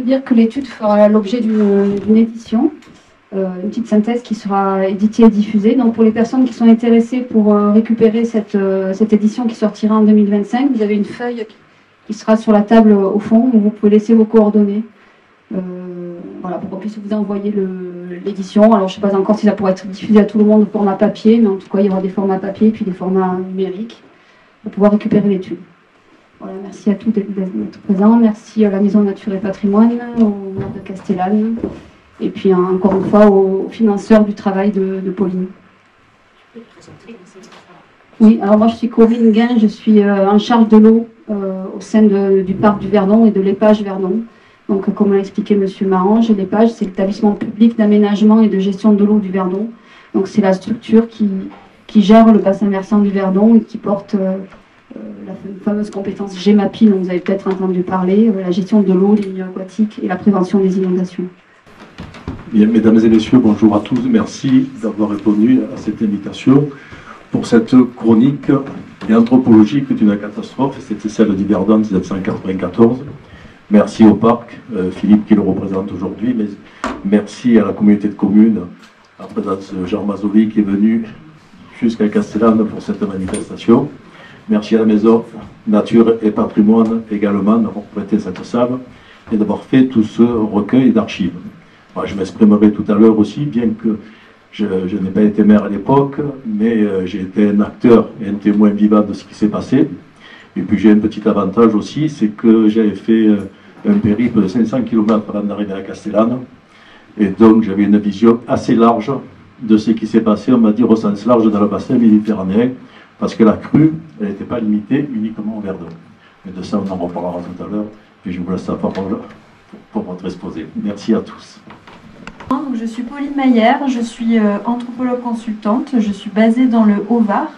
dire que l'étude fera l'objet d'une édition, une petite synthèse qui sera éditée et diffusée. Donc pour les personnes qui sont intéressées pour récupérer cette édition qui sortira en 2025, vous avez une feuille qui sera sur la table au fond où vous pouvez laisser vos coordonnées. Voilà, pour qu'on puisse vous envoyer l'édition. Alors je ne sais pas encore si ça pourra être diffusé à tout le monde au format papier, mais en tout cas il y aura des formats papier et puis des formats numériques pour pouvoir récupérer l'étude. Voilà, merci à tous d'être présents. Merci à la Maison Nature et Patrimoine, au maire de Castellane, et puis encore une fois aux financeurs du travail de Pauline. Oui, alors moi je suis Corinne Guin, je suis en charge de l'eau au sein du parc du Verdon et de l'EPAGE Verdon. Donc comme l'a expliqué M. Marange, l'EPAGE c'est l'établissement public d'aménagement et de gestion de l'eau du Verdon. Donc c'est la structure qui gère le bassin versant du Verdon et qui porte la fameuse compétence GEMAPI dont vous avez peut-être entendu parler, la gestion de l'eau, des milieux aquatiques et la prévention des inondations. Bien, mesdames et messieurs, bonjour à tous. Merci d'avoir répondu à cette invitation pour cette chronique anthropologique d'une catastrophe. C'était celle du Verdon 1994. Merci au parc, Philippe qui le représente aujourd'hui, mais merci à la communauté de communes, à présence Jean Mazoli qui est venu jusqu'à Castellane pour cette manifestation. Merci à la Maison Nature et Patrimoine également d'avoir prêté cette salle et d'avoir fait tout ce recueil d'archives. Moi, je m'exprimerai tout à l'heure aussi, bien que je n'ai pas été maire à l'époque, mais j'ai été un acteur et un témoin vivant de ce qui s'est passé. Et puis j'ai un petit avantage aussi, c'est que j'avais fait un périple de 500 km avant d'arriver à Castellane. Et donc j'avais une vision assez large de ce qui s'est passé, on m'a dit au sens large dans le bassin méditerranéen, parce que la crue, elle n'était pas limitée uniquement au Verdon. Mais de ça, on en reparlera tout à l'heure. Puis je vous laisse la parole pour votre exposé. Merci à tous. Donc, je suis Pauline Maillère, je suis anthropologue consultante, je suis basée dans le Haut-Var.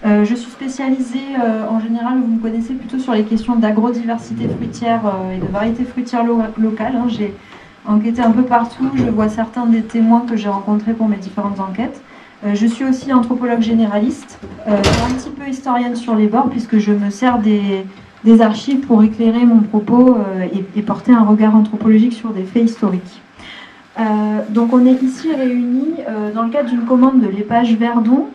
Je suis spécialisée, en général, vous me connaissez plutôt sur les questions d'agrodiversité fruitière et de variétés fruitières locales. J'ai enquêté un peu partout, je vois certains des témoins que j'ai rencontrés pour mes différentes enquêtes. Je suis aussi anthropologue généraliste, un petit peu historienne sur les bords, puisque je me sers des archives pour éclairer mon propos et porter un regard anthropologique sur des faits historiques. Donc on est ici réunis dans le cadre d'une commande de l'EPAGE Verdon,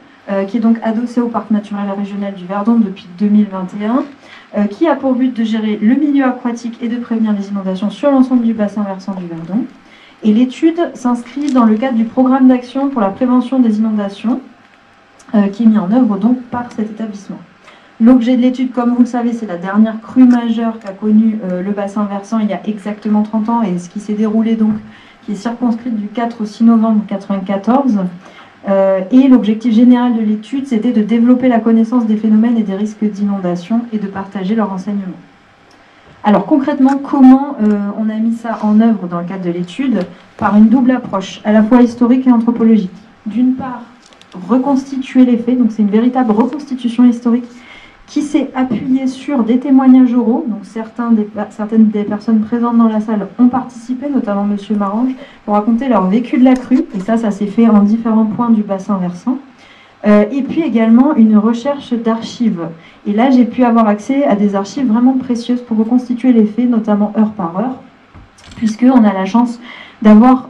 qui est donc adossée au Parc naturel régional du Verdon depuis 2021, qui a pour but de gérer le milieu aquatique et de prévenir les inondations sur l'ensemble du bassin versant du Verdon. Et l'étude s'inscrit dans le cadre du programme d'action pour la prévention des inondations, qui est mis en œuvre donc par cet établissement. L'objet de l'étude, comme vous le savez, c'est la dernière crue majeure qu'a connue le bassin versant il y a exactement 30 ans, et ce qui s'est déroulé donc, qui est circonscrite du 4 au 6 novembre 1994. Et l'objectif général de l'étude, c'était de développer la connaissance des phénomènes et des risques d'inondation et de partager leurs renseignements. Alors concrètement, comment on a mis ça en œuvre dans le cadre de l'étude? Par une double approche, à la fois historique et anthropologique. D'une part, reconstituer les faits, donc c'est une véritable reconstitution historique qui s'est appuyée sur des témoignages oraux. Donc certaines des personnes présentes dans la salle ont participé, notamment M. Marange, pour raconter leur vécu de la crue, et ça s'est fait en différents points du bassin versant. Et puis également une recherche d'archives. Et là, j'ai pu avoir accès à des archives vraiment précieuses pour reconstituer les faits, notamment heure par heure, puisqu'on a la chance d'avoir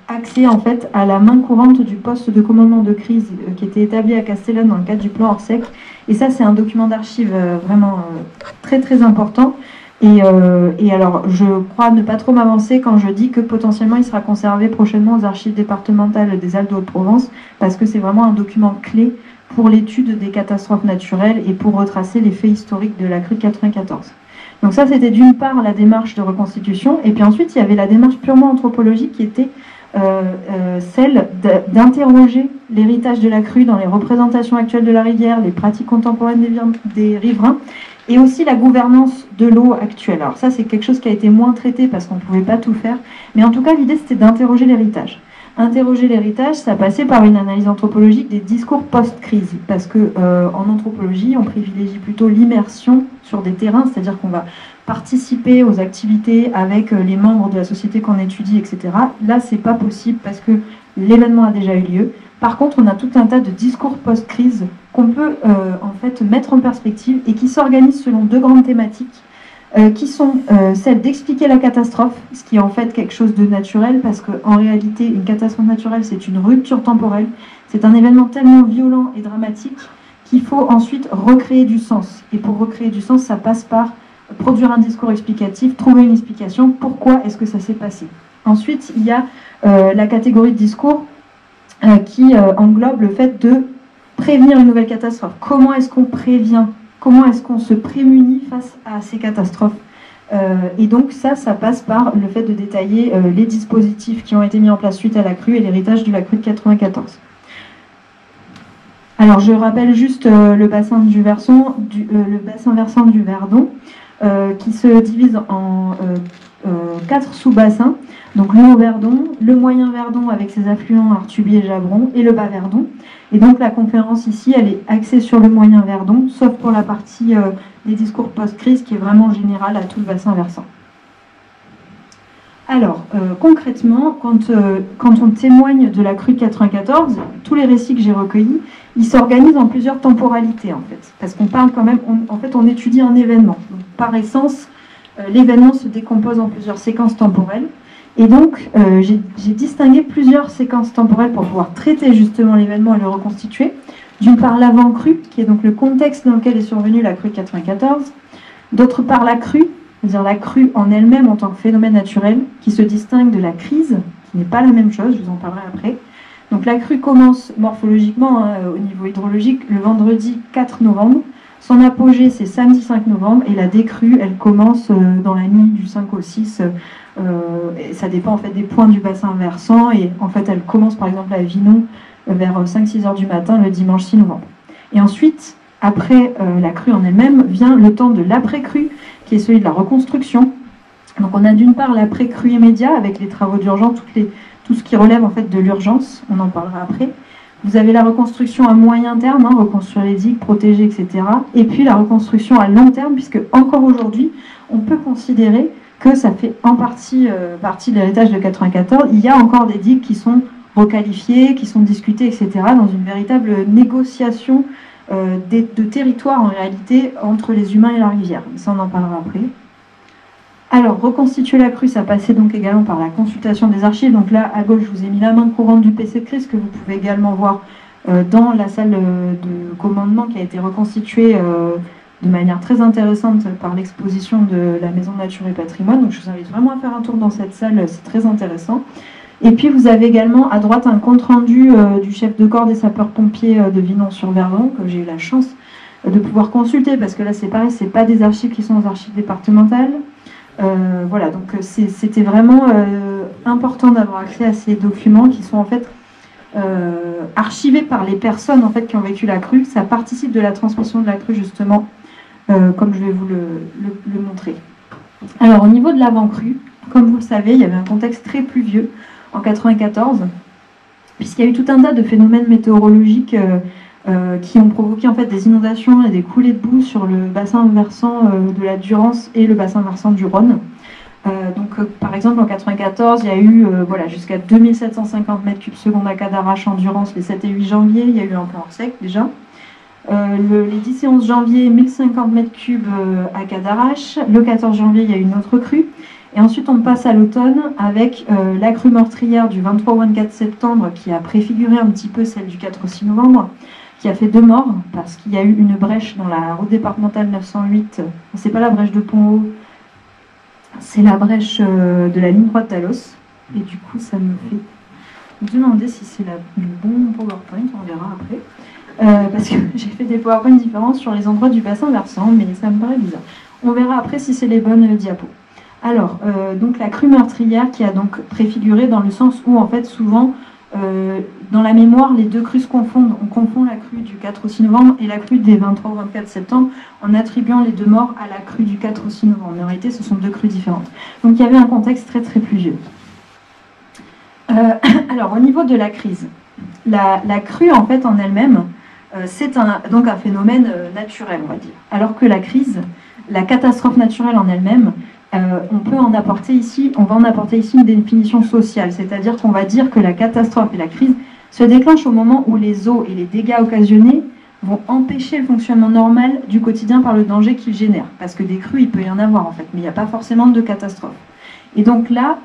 accès en fait à la main courante du poste de commandement de crise qui était établi à Castellane dans le cadre du plan Orsec. Et ça, c'est un document d'archives vraiment très très important. Et alors, je crois ne pas trop m'avancer quand je dis que potentiellement il sera conservé prochainement aux archives départementales des Alpes de Haute-Provence, parce que c'est vraiment un document clé pour l'étude des catastrophes naturelles et pour retracer les faits historiques de la crue de 94. Donc ça, c'était d'une part la démarche de reconstitution, et puis ensuite il y avait la démarche purement anthropologique qui était celle d'interroger l'héritage de la crue dans les représentations actuelles de la rivière, les pratiques contemporaines des riverains, et aussi la gouvernance de l'eau actuelle. Alors ça, c'est quelque chose qui a été moins traité parce qu'on ne pouvait pas tout faire, mais en tout cas, l'idée, c'était d'interroger l'héritage. Interroger l'héritage, ça passait par une analyse anthropologique des discours post-crise, parce que en anthropologie, on privilégie plutôt l'immersion sur des terrains, c'est-à-dire qu'on va participer aux activités avec les membres de la société qu'on étudie, etc. Là, c'est pas possible parce que l'événement a déjà eu lieu. Par contre, on a tout un tas de discours post-crise qu'on peut en fait mettre en perspective et qui s'organisent selon deux grandes thématiques. qui sont celles d'expliquer la catastrophe, ce qui est en fait quelque chose de naturel, parce qu'en réalité, une catastrophe naturelle, c'est une rupture temporelle, c'est un événement tellement violent et dramatique qu'il faut ensuite recréer du sens. Et pour recréer du sens, ça passe par produire un discours explicatif, trouver une explication, pourquoi est-ce que ça s'est passé. Ensuite, il y a la catégorie de discours qui englobe le fait de prévenir une nouvelle catastrophe. Comment est-ce qu'on prévient? Comment est-ce qu'on se prémunit face à ces catastrophes? Et donc ça passe par le fait de détailler les dispositifs qui ont été mis en place suite à la crue et l'héritage de la crue de 94. Alors je rappelle juste le bassin versant du Verdon, qui se divise en 4 sous-bassins. Donc le Haut-Verdon, le Moyen-Verdon avec ses affluents Artuby et Jabron, et le Bas-Verdon. Et donc la conférence ici, elle est axée sur le Moyen-Verdon, sauf pour la partie des discours post-crise qui est vraiment générale à tout le bassin versant. Alors, concrètement, quand on témoigne de la crue de 94, tous les récits que j'ai recueillis, ils s'organisent en plusieurs temporalités, en fait. Parce qu'on parle quand même, on étudie un événement. Donc, par essence, l'événement se décompose en plusieurs séquences temporelles. Et donc, j'ai distingué plusieurs séquences temporelles pour pouvoir traiter justement l'événement et le reconstituer. D'une part, l'avant-crue, qui est donc le contexte dans lequel est survenue la crue de 94. D'autre part, la crue, c'est-à-dire la crue en elle-même en tant que phénomène naturel, qui se distingue de la crise, qui n'est pas la même chose, je vous en parlerai après. Donc la crue commence morphologiquement, au niveau hydrologique, le vendredi 4 novembre. Son apogée, c'est samedi 5 novembre, et la décrue, elle commence dans la nuit du 5 au 6. Et ça dépend en fait des points du bassin versant, et en fait elle commence par exemple à Vinon vers 5-6 heures du matin le dimanche 6 novembre. Et ensuite, après la crue en elle-même, vient le temps de l'après-crue, qui est celui de la reconstruction. Donc on a d'une part l'après-crue immédiat avec les travaux d'urgence, tout ce qui relève en fait de l'urgence, on en parlera après. Vous avez la reconstruction à moyen terme, reconstruire les digues, protéger, etc. Et puis la reconstruction à long terme, puisque encore aujourd'hui, on peut considérer que ça fait en partie de l'héritage de 94. Il y a encore des digues qui sont requalifiées, qui sont discutées, etc. dans une véritable négociation de territoire en réalité entre les humains et la rivière. Ça, on en parlera après. Alors, reconstituer la crue, ça passait donc également par la consultation des archives. Donc là, à gauche, je vous ai mis la main courante du PC de crise que vous pouvez également voir dans la salle de commandement qui a été reconstituée de manière très intéressante par l'exposition de la Maison Nature et Patrimoine. Donc je vous invite vraiment à faire un tour dans cette salle, c'est très intéressant. Et puis vous avez également à droite un compte-rendu du chef de corps des sapeurs-pompiers de Vinon-sur-Verdon, que j'ai eu la chance de pouvoir consulter, parce que là c'est pareil, c'est pas des archives qui sont aux archives départementales. Voilà, donc c'était vraiment important d'avoir accès à ces documents qui sont en fait archivés par les personnes en fait qui ont vécu la crue. Ça participe de la transmission de la crue justement, comme je vais vous le montrer. Alors au niveau de l'avant-crue, comme vous le savez, il y avait un contexte très pluvieux en 94, puisqu'il y a eu tout un tas de phénomènes météorologiques qui ont provoqué en fait des inondations et des coulées de boue sur le bassin versant de la Durance et le bassin versant du Rhône. Par exemple en 94, il y a eu jusqu'à 2750 m3 à Cadarache en Durance les 7 et 8 janvier, il y a eu un plan hors sec déjà. Les 10 et 11 janvier, 1050 m3 à Cadarache. Le 14 janvier, il y a eu une autre crue. Et ensuite, on passe à l'automne avec la crue meurtrière du 23 au 24 septembre qui a préfiguré un petit peu celle du 4 au 6 novembre, qui a fait 2 morts parce qu'il y a eu une brèche dans la route départementale 908. C'est pas la brèche de Pont-Haut, c'est la brèche de la ligne droite d'Alos. Et du coup, ça me fait me demander si c'est le bon PowerPoint, on verra après. Parce que j'ai fait des PowerPoints différents sur les endroits du bassin versant, mais ça me paraît bizarre. On verra après si c'est les bonnes diapos. Alors, donc la crue meurtrière qui a donc préfiguré dans le sens où, en fait, souvent, dans la mémoire, les deux crues se confondent. On confond la crue du 4 au 6 novembre et la crue des 23 au 24 septembre en attribuant les 2 morts à la crue du 4 au 6 novembre. Mais en réalité, ce sont 2 crues différentes. Donc, il y avait un contexte très, très pluvieux. Alors, au niveau de la crise, la crue, en fait, en elle-même, c'est donc un phénomène naturel, on va dire. Alors que la crise, la catastrophe naturelle en elle-même, on va en apporter ici une définition sociale, c'est-à-dire qu'on va dire que la catastrophe et la crise se déclenchent au moment où les eaux et les dégâts occasionnés vont empêcher le fonctionnement normal du quotidien par le danger qu'ils génèrent. Parce que des crues, il peut y en avoir en fait, mais il n'y a pas forcément de catastrophe. Et donc là,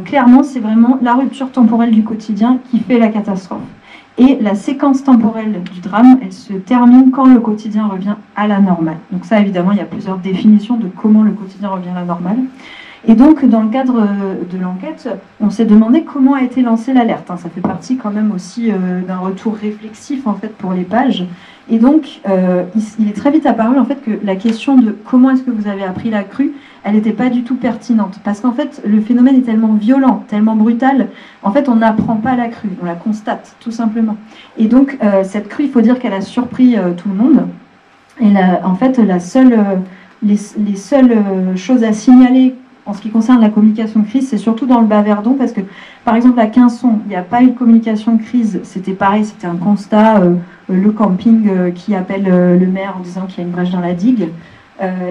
clairement, c'est vraiment la rupture temporelle du quotidien qui fait la catastrophe. Et la séquence temporelle du drame, elle se termine quand le quotidien revient à la normale. Donc ça, évidemment, il y a plusieurs définitions de comment le quotidien revient à la normale. Et donc, dans le cadre de l'enquête, on s'est demandé comment a été lancée l'alerte. Ça fait partie quand même aussi d'un retour réflexif en fait pour les pages. Et donc, il est très vite apparu en fait que la question de comment est-ce que vous avez appris la crue, elle n'était pas du tout pertinente. Parce qu'en fait, le phénomène est tellement violent, tellement brutal, en fait, on n'apprend pas la crue, on la constate, tout simplement. Et donc, cette crue, il faut dire qu'elle a surpris tout le monde. Et en fait, les seules choses à signaler en ce qui concerne la communication de crise, c'est surtout dans le Bas-Verdon, parce que, par exemple, à Quinçon, il n'y a pas eu de communication de crise, c'était pareil, c'était un constat, le camping qui appelle le maire en disant qu'il y a une brèche dans la digue.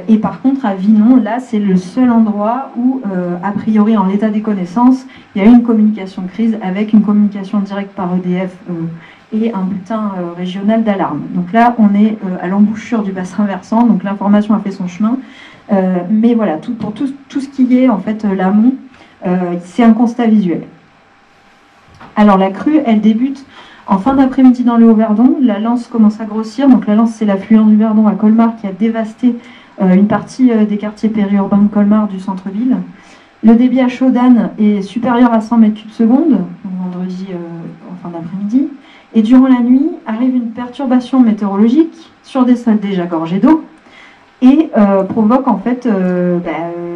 Et par contre, à Vinon, là, c'est le seul endroit où, a priori, en l'état des connaissances, il y a eu une communication de crise avec une communication directe par EDF et un bulletin régional d'alarme. Donc là, on est à l'embouchure du bassin versant, donc l'information a fait son chemin. Mais voilà, pour tout ce qui est en fait l'amont, c'est un constat visuel. Alors la crue, elle débute en fin d'après-midi dans le Haut-Verdon. La Lance commence à grossir. Donc la Lance, c'est l'affluent du Verdon à Colmar qui a dévasté une partie des quartiers périurbains de Colmar du centre-ville. Le débit à Chaudanne est supérieur à 100 mètres cubes secondes, vendredi en fin d'après-midi. Et durant la nuit, arrive une perturbation météorologique sur des sols déjà gorgés d'eau, et provoque en fait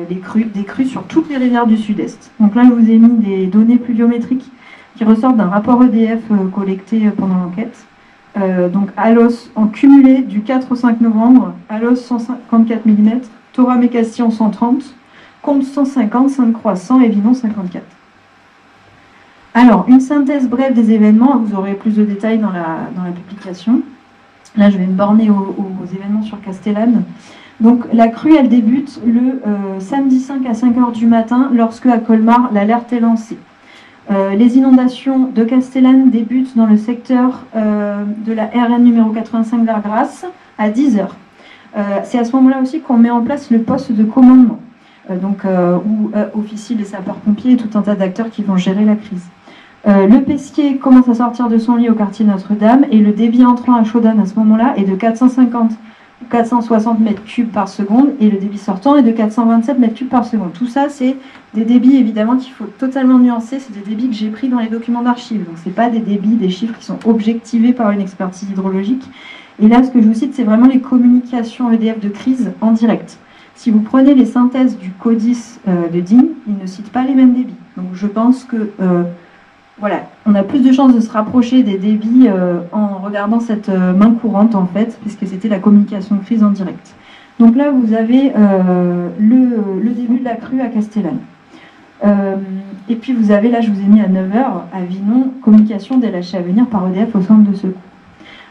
des crues sur toutes les rivières du sud-est. Donc là, je vous ai mis des données pluviométriques qui ressortent d'un rapport EDF collecté pendant l'enquête. Donc Alos en cumulé du 4 au 5 novembre, Alos 154 mm, Thorame-Castillon 130, Comte 150, Sainte-Croix 100 et Vinon 54. Alors, une synthèse brève des événements, vous aurez plus de détails dans la publication. Là, je vais me borner aux événements sur Castellane. Donc, la crue, elle débute le samedi 5 à 5 h du matin, lorsque à Colmar, l'alerte est lancée. Les inondations de Castellane débutent dans le secteur de la RN numéro 85 vers Grasse à 10 h. C'est à ce moment-là aussi qu'on met en place le poste de commandement, où officient les sapeurs-pompiers et tout un tas d'acteurs qui vont gérer la crise. Le Pesquier commence à sortir de son lit au quartier Notre-Dame et le débit entrant à Chaudanne à ce moment-là est de 450 ou 460 mètres cubes par seconde et le débit sortant est de 427 mètres cubes par seconde. Tout ça, c'est des débits évidemment qu'il faut totalement nuancer. C'est des débits que j'ai pris dans les documents d'archives. Donc, ce n'est pas des débits, des chiffres qui sont objectivés par une expertise hydrologique. Et là, ce que je vous cite, c'est vraiment les communications EDF de crise en direct. Si vous prenez les synthèses du CODIS de Digne, ils ne citent pas les mêmes débits. Donc, je pense que voilà, on a plus de chances de se rapprocher des débits en regardant cette main courante en fait, puisque c'était la communication de crise en direct. Donc là, vous avez le début de la crue à Castellane. Et puis vous avez, là je vous ai mis à 9 h à Vinon, communication des lâchers à venir par EDF au centre de secours.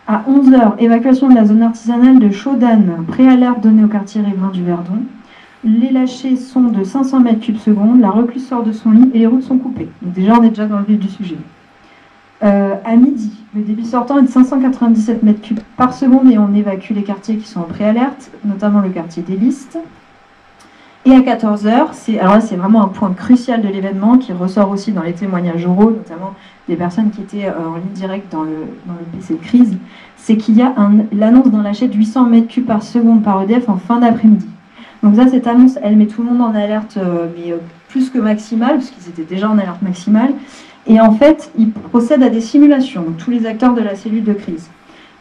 À 11 h, évacuation de la zone artisanale de Chaudanne, préalerte donnée au quartier riverain du Verdon. Les lâchers sont de 500 mètres cubes secondes, la recluse sort de son lit et les routes sont coupées. Donc déjà, on est déjà dans le vif du sujet. À midi, le débit sortant est de 597 mètres cubes par seconde et on évacue les quartiers qui sont en préalerte, notamment le quartier des Listes. Et à 14 h, alors là, c'est vraiment un point crucial de l'événement qui ressort aussi dans les témoignages oraux, notamment des personnes qui étaient en ligne directe dans le PC de crise, c'est qu'il y a l'annonce d'un lâcher de 800 mètres cubes par seconde par EDF en fin d'après-midi. Donc ça, cette annonce, elle met tout le monde en alerte, mais plus que maximale, parce qu'ils étaient déjà en alerte maximale. Et en fait, ils procèdent à des simulations, donc tous les acteurs de la cellule de crise.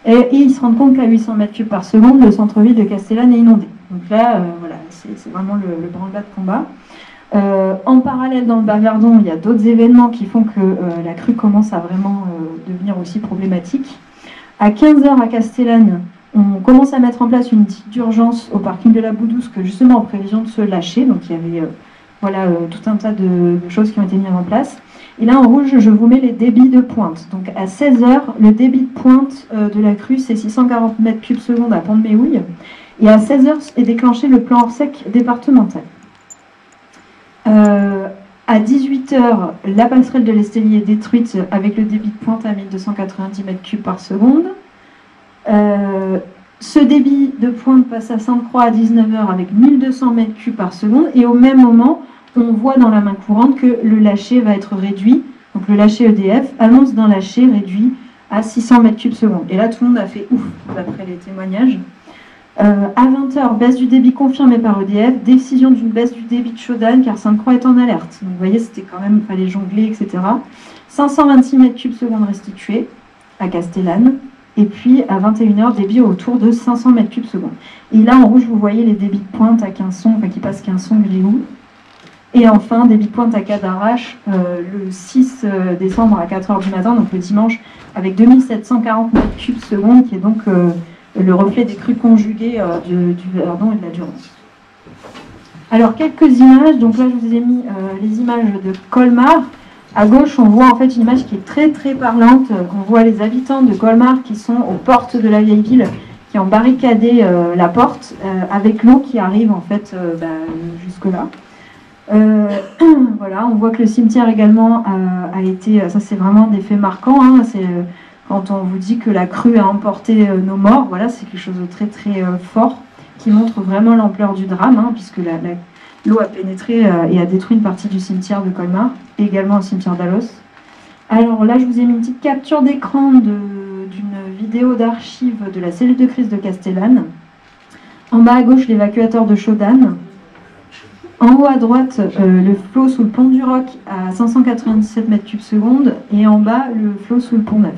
Et ils se rendent compte qu'à 800 mètres cubes par seconde, le centre-ville de Castellane est inondé. Donc là, voilà, c'est vraiment le branle-bas de combat. En parallèle, dans le Bas-Verdon, il y a d'autres événements qui font que la crue commence à vraiment devenir aussi problématique. À 15 h à Castellane, on commence à mettre en place une petite d'urgence au parking de la Boudousque, justement en prévision de se lâcher. Donc il y avait tout un tas de choses qui ont été mises en place. Et là, en rouge, je vous mets les débits de pointe. Donc à 16 h, le débit de pointe de la crue, c'est 640 mètres cubes secondes à Pont-de-Méhouille. Et à 16 h est déclenché le plan hors sec départemental. À 18 h, la passerelle de l'Estelier est détruite avec le débit de pointe à 1290 mètres cubes par seconde. Ce débit de pointe passe à Sainte-Croix à 19h avec 1200 m3 par seconde, et au même moment, on voit dans la main courante que le lâcher va être réduit. Donc le lâcher EDF annonce d'un lâcher réduit à 600 m3 seconde. Et là, tout le monde a fait ouf, d'après les témoignages. À 20h, baisse du débit confirmée par EDF, décision d'une baisse du débit de Chaudane, car Sainte-Croix est en alerte. Donc vous voyez, c'était quand même, il fallait jongler, etc. 526 m3 seconde restitués à Castellane. Et puis à 21h, débit autour de 500 m3 seconde. Et là, en rouge, vous voyez les débits de pointe à Quinson, enfin qui passent Quinson, Gréoux. Et enfin, débit de pointe à Cadarache le 6 décembre à 4h du matin, donc le dimanche, avec 2740 m3 seconde, qui est donc le reflet des crues conjuguées du Verdon et de la Durance. Alors, quelques images. Donc là, je vous ai mis les images de Colmar. À gauche, on voit en fait une image qui est très très parlante. On voit les habitants de Colmar qui sont aux portes de la vieille ville, qui ont barricadé la porte avec l'eau qui arrive en fait jusque-là. Voilà, on voit que le cimetière également a été, ça c'est vraiment des faits marquants, hein, c'est quand on vous dit que la crue a emporté nos morts, voilà, c'est quelque chose de très très fort qui montre vraiment l'ampleur du drame, hein, puisque l'eau a pénétré et a détruit une partie du cimetière de Colmar, et également le cimetière d'Alos. Alors là, je vous ai mis une petite capture d'écran d'une vidéo d'archives de la cellule de crise de Castellane. En bas à gauche, l'évacuateur de Chaudane. En haut à droite, le flot sous le pont du Roc à 597 m3 seconde, et en bas, le flot sous le pont Neuf.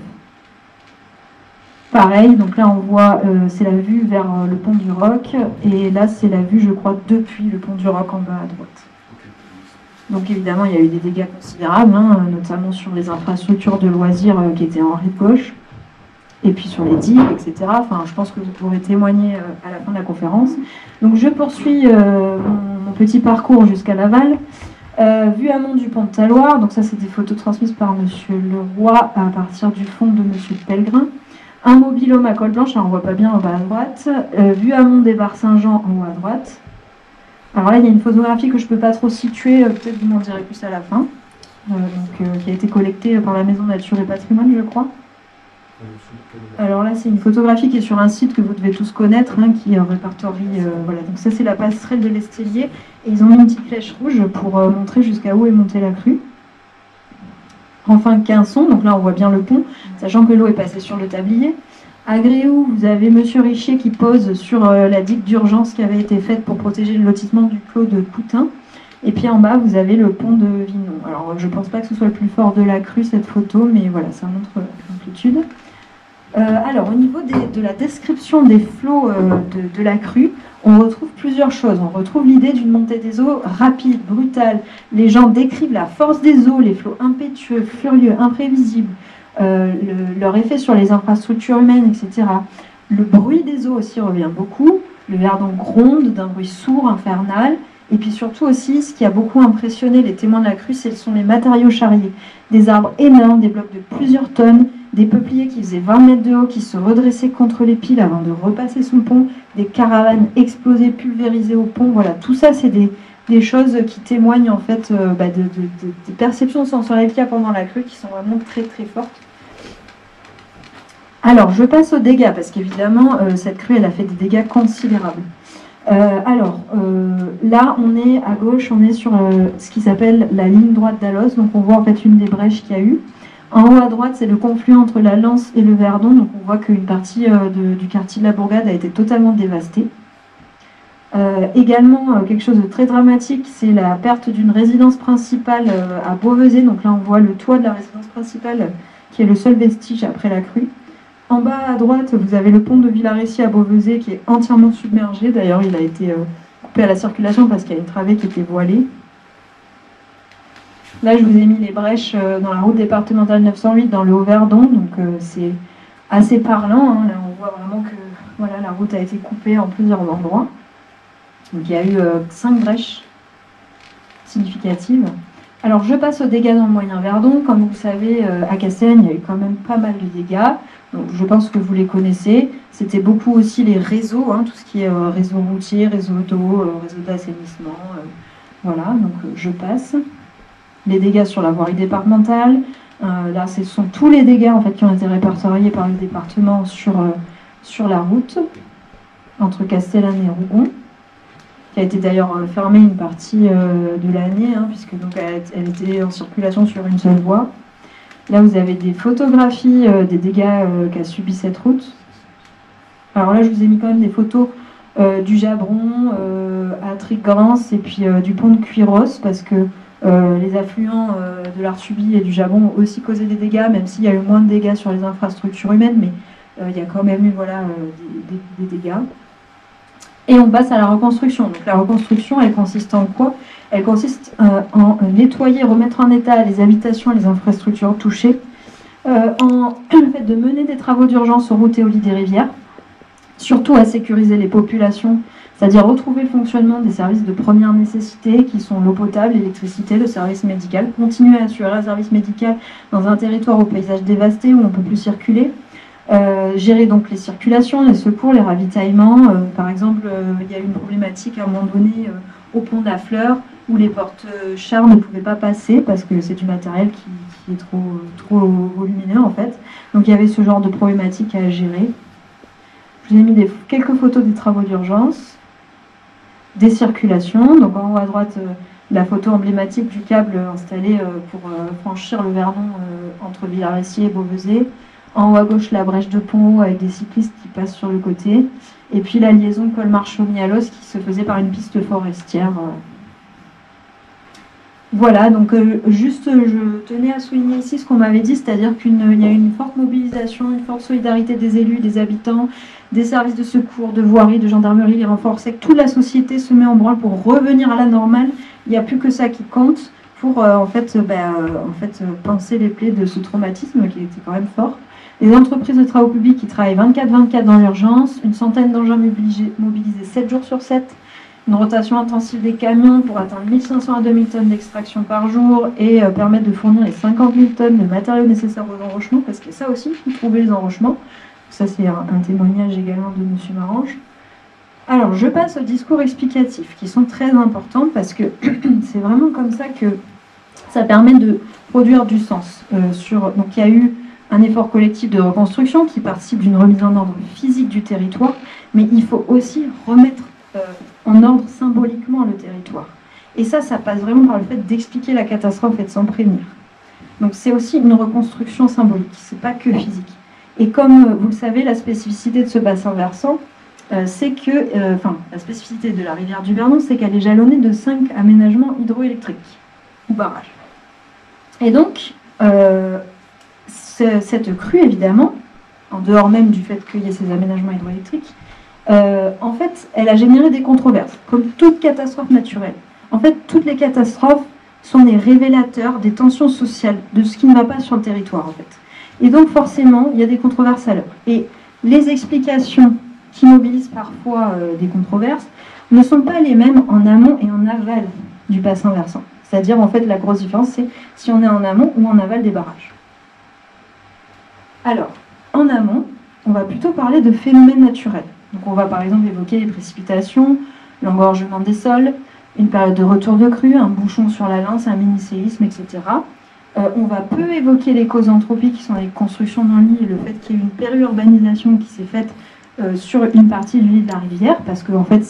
Pareil, donc là on voit, c'est la vue vers le pont du Roc, et là c'est la vue, je crois, depuis le pont du Roc en bas à droite. Donc évidemment, il y a eu des dégâts considérables, hein, notamment sur les infrastructures de loisirs qui étaient en rive gauche, et puis sur les digues, etc. Enfin, je pense que vous pourrez témoigner à la fin de la conférence. Donc je poursuis mon petit parcours jusqu'à Laval. Vue amont du pont de Talloires, donc ça c'est des photos transmises par Monsieur Leroy à partir du fond de Monsieur Pellegrin. Un mobilhome à colle blanche, on ne voit pas bien en bas à droite. Vue amont des Bars Saint-Jean en haut à droite. Alors là, il y a une photographie que je ne peux pas trop situer, peut-être vous m'en direz plus à la fin, qui a été collectée par la Maison Nature et Patrimoine, je crois. Alors là, c'est une photographie qui est sur un site que vous devez tous connaître, hein, qui répertorie. Voilà. Donc ça, c'est la passerelle de l'Estellier. Et ils ont mis une petite flèche rouge pour montrer jusqu'à où est montée la crue. Enfin, Quinson, donc là, on voit bien le pont, sachant que l'eau est passée sur le tablier. À Gréoux, vous avez Monsieur Richier qui pose sur la digue d'urgence qui avait été faite pour protéger le lotissement du clos de Coutin. Et puis en bas, vous avez le pont de Vinon. Alors, je ne pense pas que ce soit le plus fort de la crue, cette photo, mais voilà, ça montre l'amplitude. Alors, au niveau de la description des flots de la crue, on retrouve plusieurs choses. On retrouve l'idée d'une montée des eaux rapide, brutale. Les gens décrivent la force des eaux, les flots impétueux, furieux, imprévisibles, leur effet sur les infrastructures humaines, etc. Le bruit des eaux aussi revient beaucoup. Le Verdon gronde d'un bruit sourd, infernal. Et puis surtout aussi, ce qui a beaucoup impressionné les témoins de la crue, ce sont les matériaux charriés. Des arbres énormes, des blocs de plusieurs tonnes, des peupliers qui faisaient 20 mètres de haut, qui se redressaient contre les piles avant de repasser sous le pont, des caravanes explosées, pulvérisées au pont. Voilà, tout ça, c'est des choses qui témoignent en fait des perceptions sensorielles qu'il y a pendant la crue, qui sont vraiment très très fortes. Alors, je passe aux dégâts, parce qu'évidemment, cette crue, elle a fait des dégâts considérables. Là, on est à gauche, on est sur ce qui s'appelle la ligne droite d'Alos, donc on voit en fait une des brèches qu'il y a eu. En haut à droite, c'est le confluent entre la Lance et le Verdon, donc on voit qu'une partie du quartier de la Bourgade a été totalement dévastée. Également, quelque chose de très dramatique, c'est la perte d'une résidence principale à Beauvezet, donc là on voit le toit de la résidence principale qui est le seul vestige après la crue. En bas à droite, vous avez le pont de Villarécy à Beauvezet qui est entièrement submergé. D'ailleurs, il a été coupé à la circulation parce qu'il y a une travée qui était voilée. Là, je vous ai mis les brèches dans la route départementale 908 dans le Haut-Verdon. Donc, c'est assez parlant. Hein. Là, on voit vraiment que voilà, la route a été coupée en plusieurs endroits. Donc, il y a eu 5 brèches significatives. Alors, je passe aux dégâts dans le moyen Verdon. Comme vous le savez, à Castellane, il y a eu quand même pas mal de dégâts. Donc, je pense que vous les connaissez. C'était beaucoup aussi les réseaux, hein, tout ce qui est réseau routier, réseau d'eau, réseau d'assainissement. Voilà, donc je passe. Les dégâts sur la voirie départementale. Là, ce sont tous les dégâts en fait, qui ont été répertoriés par le département sur sur la route entre Castellane et Rougon, qui a été d'ailleurs fermée une partie de l'année, hein, puisque donc elle était en circulation sur une seule voie. Là, vous avez des photographies des dégâts qu'a subi cette route. Alors là, je vous ai mis quand même des photos du Jabron à Trigance et puis du pont de Cuiros, parce que les affluents de l'Artuby et du Jabron ont aussi causé des dégâts, même s'il y a eu moins de dégâts sur les infrastructures humaines, mais il y a quand même eu voilà, des dégâts. Et on passe à la reconstruction. Donc la reconstruction, elle consiste en quoi? Elle consiste en nettoyer, remettre en état les habitations et les infrastructures touchées, en fait de mener des travaux d'urgence aux routes et au lit des rivières, surtout à sécuriser les populations, c'est-à-dire retrouver le fonctionnement des services de première nécessité qui sont l'eau potable, l'électricité, le service médical, continuer à assurer un service médical dans un territoire au paysage dévasté où on ne peut plus circuler, gérer donc les circulations, les secours, les ravitaillements. Par exemple, il y a eu une problématique à un moment donné au pont d'Affleur où les porte-chars ne pouvaient pas passer parce que c'est du matériel qui est trop volumineux en fait. Donc il y avait ce genre de problématique à gérer. Je vous ai mis quelques photos des travaux d'urgence, des circulations. Donc en haut à droite, la photo emblématique du câble installé pour franchir le Vernon entre Villaressier et Beauvaisis. En haut à gauche, la brèche de pont avec des cyclistes qui passent sur le côté. Et puis la liaison Colmar-Chaumy-à-Los qui se faisait par une piste forestière. Voilà, donc juste je tenais à souligner ici ce qu'on m'avait dit, c'est-à-dire qu'il y a une forte mobilisation, une forte solidarité des élus, des habitants, des services de secours, de voirie, de gendarmerie, les renforts secs. Toute la société se met en branle pour revenir à la normale. Il n'y a plus que ça qui compte pour en fait, panser les plaies de ce traumatisme qui était quand même fort. Les entreprises de travaux publics qui travaillent 24/24 dans l'urgence, une centaine d'engins mobilisés 7 jours sur 7, une rotation intensive des camions pour atteindre 1500 à 2000 tonnes d'extraction par jour et permettre de fournir les 50 000 tonnes de matériaux nécessaires aux enrochements, parce que ça aussi, il faut trouver les enrochements. Ça, c'est un témoignage également de M. Marange. Alors, je passe aux discours explicatifs, qui sont très importants, parce que c'est vraiment comme ça que ça permet de produire du sens. Donc, il y a eu un effort collectif de reconstruction qui participe d'une remise en ordre physique du territoire, mais il faut aussi remettre en ordre symboliquement le territoire. Et ça passe vraiment par le fait d'expliquer la catastrophe et de s'en prévenir. Donc c'est aussi une reconstruction symbolique, c'est pas que physique. Et comme vous le savez, la spécificité de ce bassin versant, c'est que, la spécificité de la rivière du Vernon, c'est qu'elle est jalonnée de 5 aménagements hydroélectriques, ou barrages. Et donc, cette crue, évidemment, en dehors même du fait qu'il y ait ces aménagements hydroélectriques, en fait, elle a généré des controverses, comme toute catastrophe naturelle. En fait, toutes les catastrophes sont des révélateurs des tensions sociales, de ce qui ne va pas sur le territoire, en fait. Et donc, forcément, il y a des controverses à l'œuvre. Et les explications qui mobilisent parfois des controverses ne sont pas les mêmes en amont et en aval du bassin versant. C'est-à-dire, en fait, la grosse différence, c'est si on est en amont ou en aval des barrages. Alors, en amont, on va plutôt parler de phénomènes naturels. Donc on va par exemple évoquer les précipitations, l'engorgement des sols, une période de retour de crue, un bouchon sur la Lance, un mini-séisme, etc. On va peu évoquer les causes anthropiques qui sont les constructions dans le lit et le fait qu'il y ait une périurbanisation qui s'est faite sur une partie du lit de la rivière, parce qu'en fait,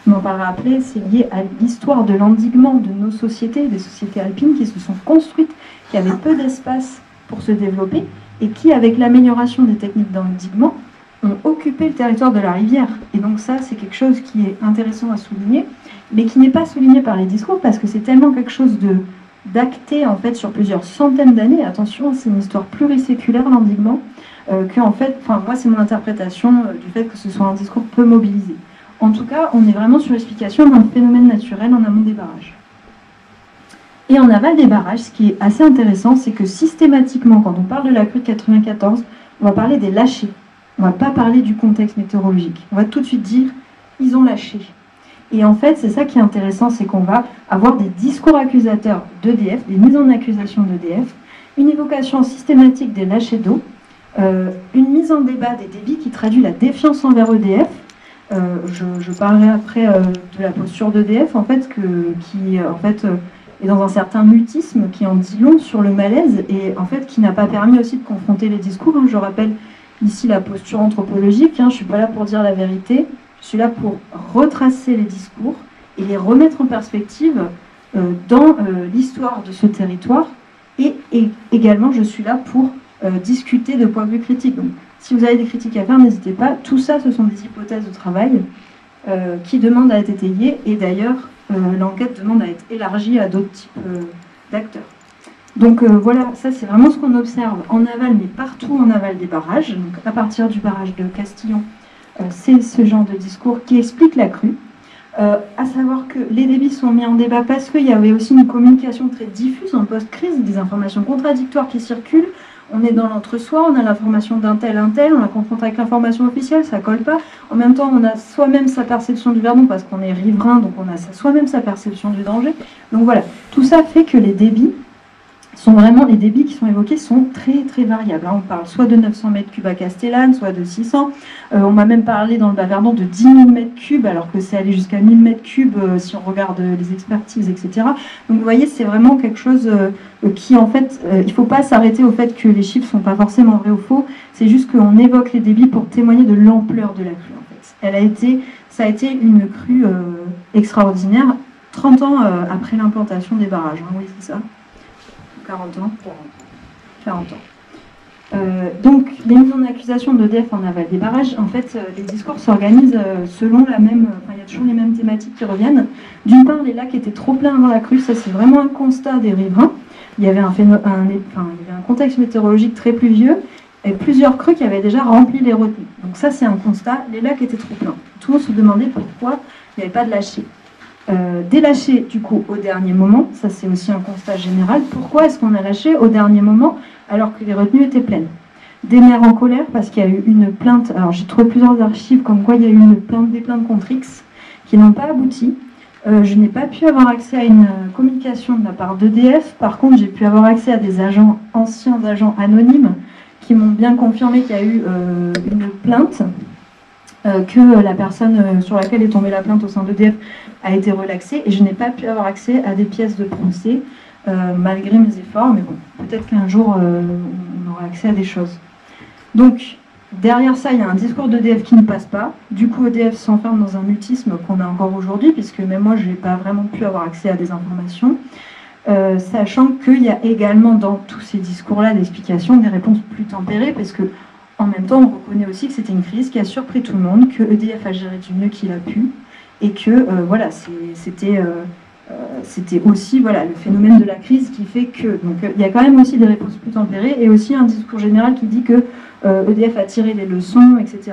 on en parlera après, c'est lié à l'histoire de l'endiguement de nos sociétés, des sociétés alpines qui se sont construites, qui avaient peu d'espace pour se développer, et qui, avec l'amélioration des techniques d'endiguement, ont occupé le territoire de la rivière. Et donc ça, c'est quelque chose qui est intéressant à souligner, mais qui n'est pas souligné par les discours, parce que c'est tellement quelque chose d'acté en fait sur plusieurs centaines d'années. Attention, c'est une histoire pluriséculaire, l'endiguement, que en fait, moi c'est mon interprétation du fait que ce soit un discours peu mobilisé. En tout cas, on est vraiment sur l'explication d'un phénomène naturel en amont des barrages. Et en aval des barrages, ce qui est assez intéressant, c'est que systématiquement, quand on parle de la crue de 94, on va parler des lâchers. On ne va pas parler du contexte météorologique. On va tout de suite dire « ils ont lâché ». Et en fait, c'est ça qui est intéressant, c'est qu'on va avoir des discours accusateurs d'EDF, des mises en accusation d'EDF, une évocation systématique des lâchers d'eau, une mise en débat des débits qui traduit la défiance envers EDF. Je parlerai après de la posture d'EDF, en fait, qui est dans un certain mutisme qui en dit long sur le malaise et en fait qui n'a pas permis aussi de confronter les discours. Je rappelle ici la posture anthropologique, hein, je ne suis pas là pour dire la vérité, je suis là pour retracer les discours et les remettre en perspective dans l'histoire de ce territoire, et également je suis là pour discuter de points de vue critiques. Donc, si vous avez des critiques à faire, n'hésitez pas. Tout ça, ce sont des hypothèses de travail qui demandent à être étayées, et d'ailleurs, l'enquête demande à être élargie à d'autres types d'acteurs. Donc voilà, ça c'est vraiment ce qu'on observe en aval, mais partout en aval des barrages. Donc à partir du barrage de Castillon, c'est ce genre de discours qui explique la crue. À savoir que les débits sont mis en débat parce qu'il y avait aussi une communication très diffuse en post-crise, des informations contradictoires qui circulent. On est dans l'entre-soi, on a l'information d'un tel, on la confronte avec l'information officielle, ça colle pas. En même temps, on a soi-même sa perception du Verdon parce qu'on est riverain, donc on a soi-même sa perception du danger. Donc voilà, tout ça fait que les débits les débits qui sont évoqués sont très très variables. On parle soit de 900 mètres cubes à Castellane, soit de 600. On m'a même parlé dans le Bas-Verdon de 10 000 mètres cubes, alors que c'est allé jusqu'à 1000 mètres cubes si on regarde les expertises, etc. Donc vous voyez, c'est vraiment quelque chose qui, en fait, il ne faut pas s'arrêter au fait que les chiffres ne sont pas forcément vrais ou faux. C'est juste qu'on évoque les débits pour témoigner de l'ampleur de la crue, en fait. Ça a été une crue extraordinaire, 30 ans après l'implantation des barrages. Oui, c'est ça. 40 ans. Donc, les mises en accusation d'EDF en aval des barrages, en fait, les discours s'organisent selon la même... il y a toujours les mêmes thématiques qui reviennent. D'une part, les lacs étaient trop pleins avant la crue, ça c'est vraiment un constat des riverains. Il y avait un contexte météorologique très pluvieux et plusieurs crues qui avaient déjà rempli les retenues. Donc ça, c'est un constat, les lacs étaient trop pleins. Tout le monde se demandait pourquoi il n'y avait pas de lâcher. Délâché du coup au dernier moment, ça c'est aussi un constat général. Pourquoi est-ce qu'on a lâché au dernier moment alors que les retenues étaient pleines? Des maires en colère parce qu'il y a eu une plainte, alors j'ai trouvé plusieurs archives comme quoi il y a eu des plaintes contre X qui n'ont pas abouti. Je n'ai pas pu avoir accès à une communication de la part d'EDF, par contre j'ai pu avoir accès à des anciens agents anonymes qui m'ont bien confirmé qu'il y a eu une plainte. Que la personne sur laquelle est tombée la plainte au sein d'EDF a été relaxée, et je n'ai pas pu avoir accès à des pièces de procès malgré mes efforts, mais bon, peut-être qu'un jour on aura accès à des choses. Donc derrière ça, il y a un discours d'EDF qui ne passe pas. Du coup, EDF s'enferme dans un mutisme qu'on a encore aujourd'hui, puisque même moi je n'ai pas vraiment pu avoir accès à des informations, sachant qu'il y a également dans tous ces discours-là d'explication des réponses plus tempérées, parce que en même temps, on reconnaît aussi que c'était une crise qui a surpris tout le monde, que EDF a géré du mieux qu'il a pu, et que voilà, c'était aussi voilà, le phénomène de la crise qui fait que... Donc il y a quand même aussi des réponses plus tempérées, et aussi un discours général qui dit que EDF a tiré les leçons, etc.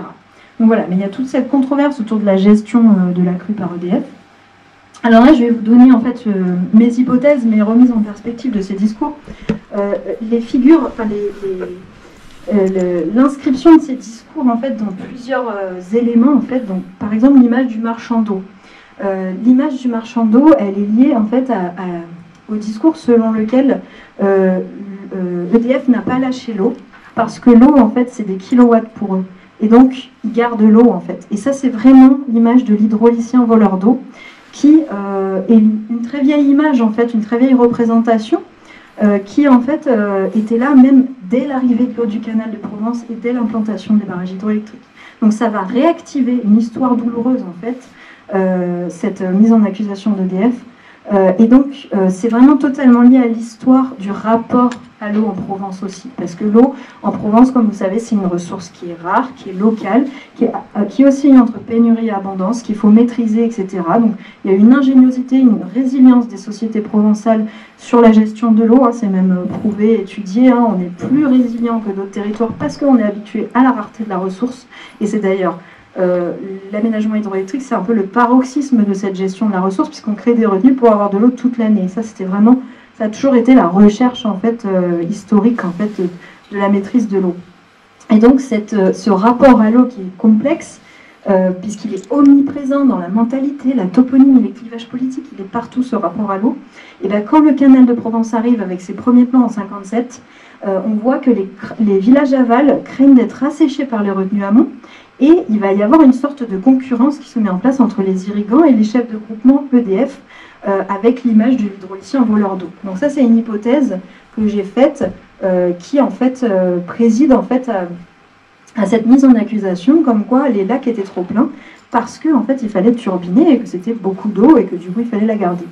Donc voilà, mais il y a toute cette controverse autour de la gestion de la crue par EDF. Alors là, je vais vous donner en fait mes hypothèses, mes remises en perspective de ces discours. Les figures, enfin l'inscription de ces discours en fait dans plusieurs éléments en fait. Donc par exemple l'image du marchand d'eau. L'image du marchand d'eau, elle est liée en fait au discours selon lequel EDF n'a pas lâché l'eau parce que l'eau en fait c'est des kilowatts pour eux, et donc ils gardent l'eau en fait. Et ça c'est vraiment l'image de l'hydraulicien voleur d'eau qui est une très vieille image en fait, une très vieille représentation. Qui en fait était là même dès l'arrivée de l'eau du canal de Provence et dès l'implantation des barrages hydroélectriques. Donc ça va réactiver une histoire douloureuse en fait, cette mise en accusation d'EDF. Et donc c'est vraiment totalement lié à l'histoire du rapport à l'eau en Provence aussi. Parce que l'eau en Provence, comme vous savez, c'est une ressource qui est rare, qui est locale, qui oscille entre pénurie et abondance, qu'il faut maîtriser, etc. Donc il y a une ingéniosité, une résilience des sociétés provençales sur la gestion de l'eau. C'est même prouvé, étudié. On est plus résilient que d'autres territoires parce qu'on est habitué à la rareté de la ressource. Et c'est d'ailleurs... l'aménagement hydroélectrique, c'est un peu le paroxysme de cette gestion de la ressource, puisqu'on crée des retenues pour avoir de l'eau toute l'année. Et ça, c'était vraiment, ça a toujours été la recherche en fait historique en fait de la maîtrise de l'eau. Et donc ce rapport à l'eau qui est complexe, puisqu'il est omniprésent dans la mentalité, la toponymie, les clivages politiques, il est partout ce rapport à l'eau. Et bien quand le canal de Provence arrive avec ses premiers plans en 57, on voit que les villages aval craignent d'être asséchés par les retenues amont. Et il va y avoir une sorte de concurrence qui se met en place entre les irrigants et les chefs de groupement EDF, avec l'image de l'hydraulicien voleur d'eau. Donc ça, c'est une hypothèse que j'ai faite, qui en fait préside en fait à cette mise en accusation comme quoi les lacs étaient trop pleins parce qu'en fait il fallait turbiner et que c'était beaucoup d'eau et que du coup il fallait la garder.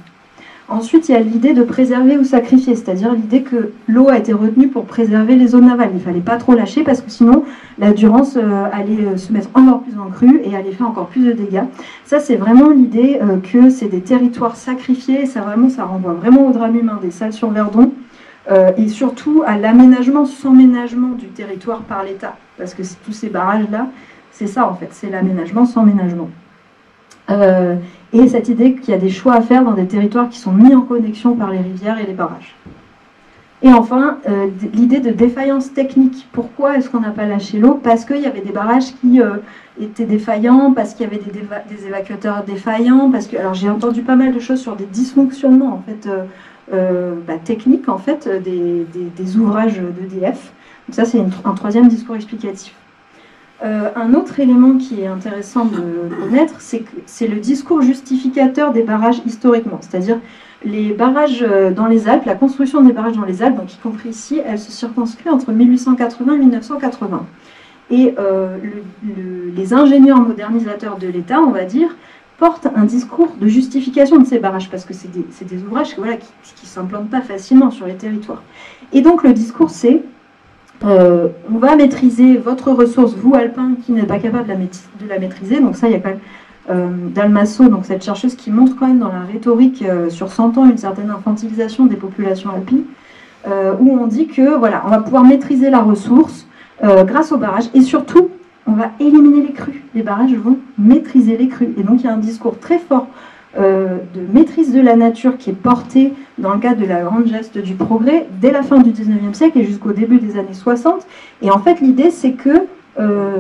Ensuite, il y a l'idée de préserver ou sacrifier, c'est-à-dire l'idée que l'eau a été retenue pour préserver les zones navales. Il ne fallait pas trop lâcher parce que sinon la Durance allait se mettre encore plus en crue et allait faire encore plus de dégâts. Ça, c'est vraiment l'idée que c'est des territoires sacrifiés. Ça renvoie vraiment au drame humain des Salles sur Verdon et surtout à l'aménagement sans ménagement du territoire par l'État. Parce que tous ces barrages-là, c'est ça en fait, c'est l'aménagement sans ménagement. Et cette idée qu'il y a des choix à faire dans des territoires qui sont mis en connexion par les rivières et les barrages. Et enfin, l'idée de défaillance technique. Pourquoi est-ce qu'on n'a pas lâché l'eau? Parce qu'il y avait des barrages qui étaient défaillants, parce qu'il y avait des évacuateurs défaillants, parce que, alors j'ai entendu pas mal de choses sur des dysfonctionnements en fait, techniques en fait, des ouvrages d'EDF. Donc ça c'est un troisième discours explicatif. Un autre élément qui est intéressant de connaître, c'est que c'est le discours justificateur des barrages historiquement. C'est-à-dire les barrages dans les Alpes, la construction des barrages dans les Alpes, donc y compris ici, elle se circonscrit entre 1880 et 1980. Et les ingénieurs modernisateurs de l'État, on va dire, portent un discours de justification de ces barrages, parce que c'est des ouvrages voilà, qui ne s'implantent pas facilement sur les territoires. Et donc le discours, c'est on va maîtriser votre ressource, vous alpins qui n'êtes pas capable de la maîtriser. Donc ça, il y a quand même Dalmasso, donc cette chercheuse qui montre quand même dans la rhétorique sur 100 ans une certaine infantilisation des populations alpines, où on dit que voilà, on va pouvoir maîtriser la ressource grâce aux barrages et surtout on va éliminer les crues. Les barrages vont maîtriser les crues. Et donc il y a un discours très fort de maîtrise de la nature qui est portée dans le cadre de la grande geste du progrès dès la fin du 19e siècle et jusqu'au début des années 60. Et en fait, l'idée, c'est que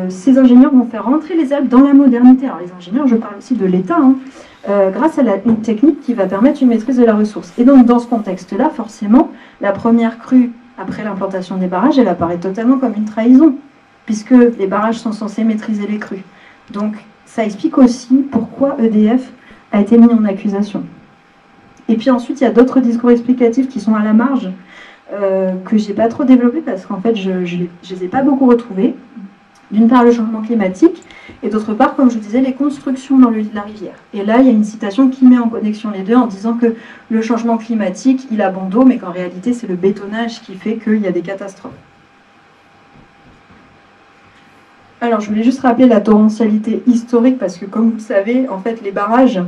ces ingénieurs vont faire rentrer les Alpes dans la modernité. Alors les ingénieurs, je parle aussi de l'État, grâce à une technique qui va permettre une maîtrise de la ressource. Et donc, dans ce contexte-là, forcément, la première crue, après l'implantation des barrages, elle apparaît totalement comme une trahison, puisque les barrages sont censés maîtriser les crues. Donc, ça explique aussi pourquoi EDF a été mis en accusation. Et puis ensuite, il y a d'autres discours explicatifs qui sont à la marge, que je n'ai pas trop développés parce qu'en fait, je ne les ai pas beaucoup retrouvés. D'une part, le changement climatique, et d'autre part, comme je vous disais, les constructions dans le lit de la rivière. Et là, il y a une citation qui met en connexion les deux en disant que le changement climatique, il a bon dos, mais qu'en réalité, c'est le bétonnage qui fait qu'il y a des catastrophes. Alors, je voulais juste rappeler la torrentialité historique, parce que comme vous le savez, en fait, les barrages,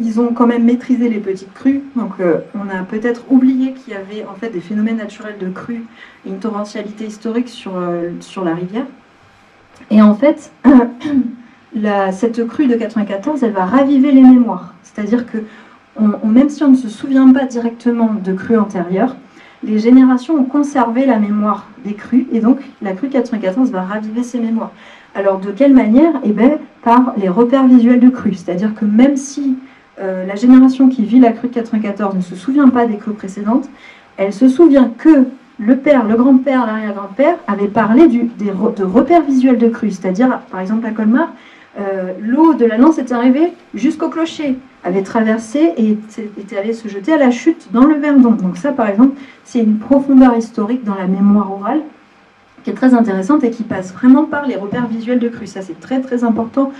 ils ont quand même maîtrisé les petites crues. Donc, on a peut-être oublié qu'il y avait en fait des phénomènes naturels de crues et une torrentialité historique sur la rivière. Et en fait, cette crue de 94, elle va raviver les mémoires. C'est-à-dire que, même si on ne se souvient pas directement de crues antérieures, les générations ont conservé la mémoire des crues, et donc la crue 94 va raviver ces mémoires. Alors de quelle manière? Eh bien, par les repères visuels de crues. C'est-à-dire que même si la génération qui vit la crue de 94 ne se souvient pas des crues précédentes, elle se souvient que le père, le grand-père, l'arrière-grand-père avait parlé de repères visuels de crues. C'est-à-dire, par exemple, à Colmar, l'eau de la Lance est arrivée jusqu'au clocher, avait traversé et était allée se jeter à la chute dans le Verdon. Donc ça, par exemple, c'est une profondeur historique dans la mémoire orale qui est très intéressante et qui passe vraiment par les repères visuels de crues. Ça, c'est très très important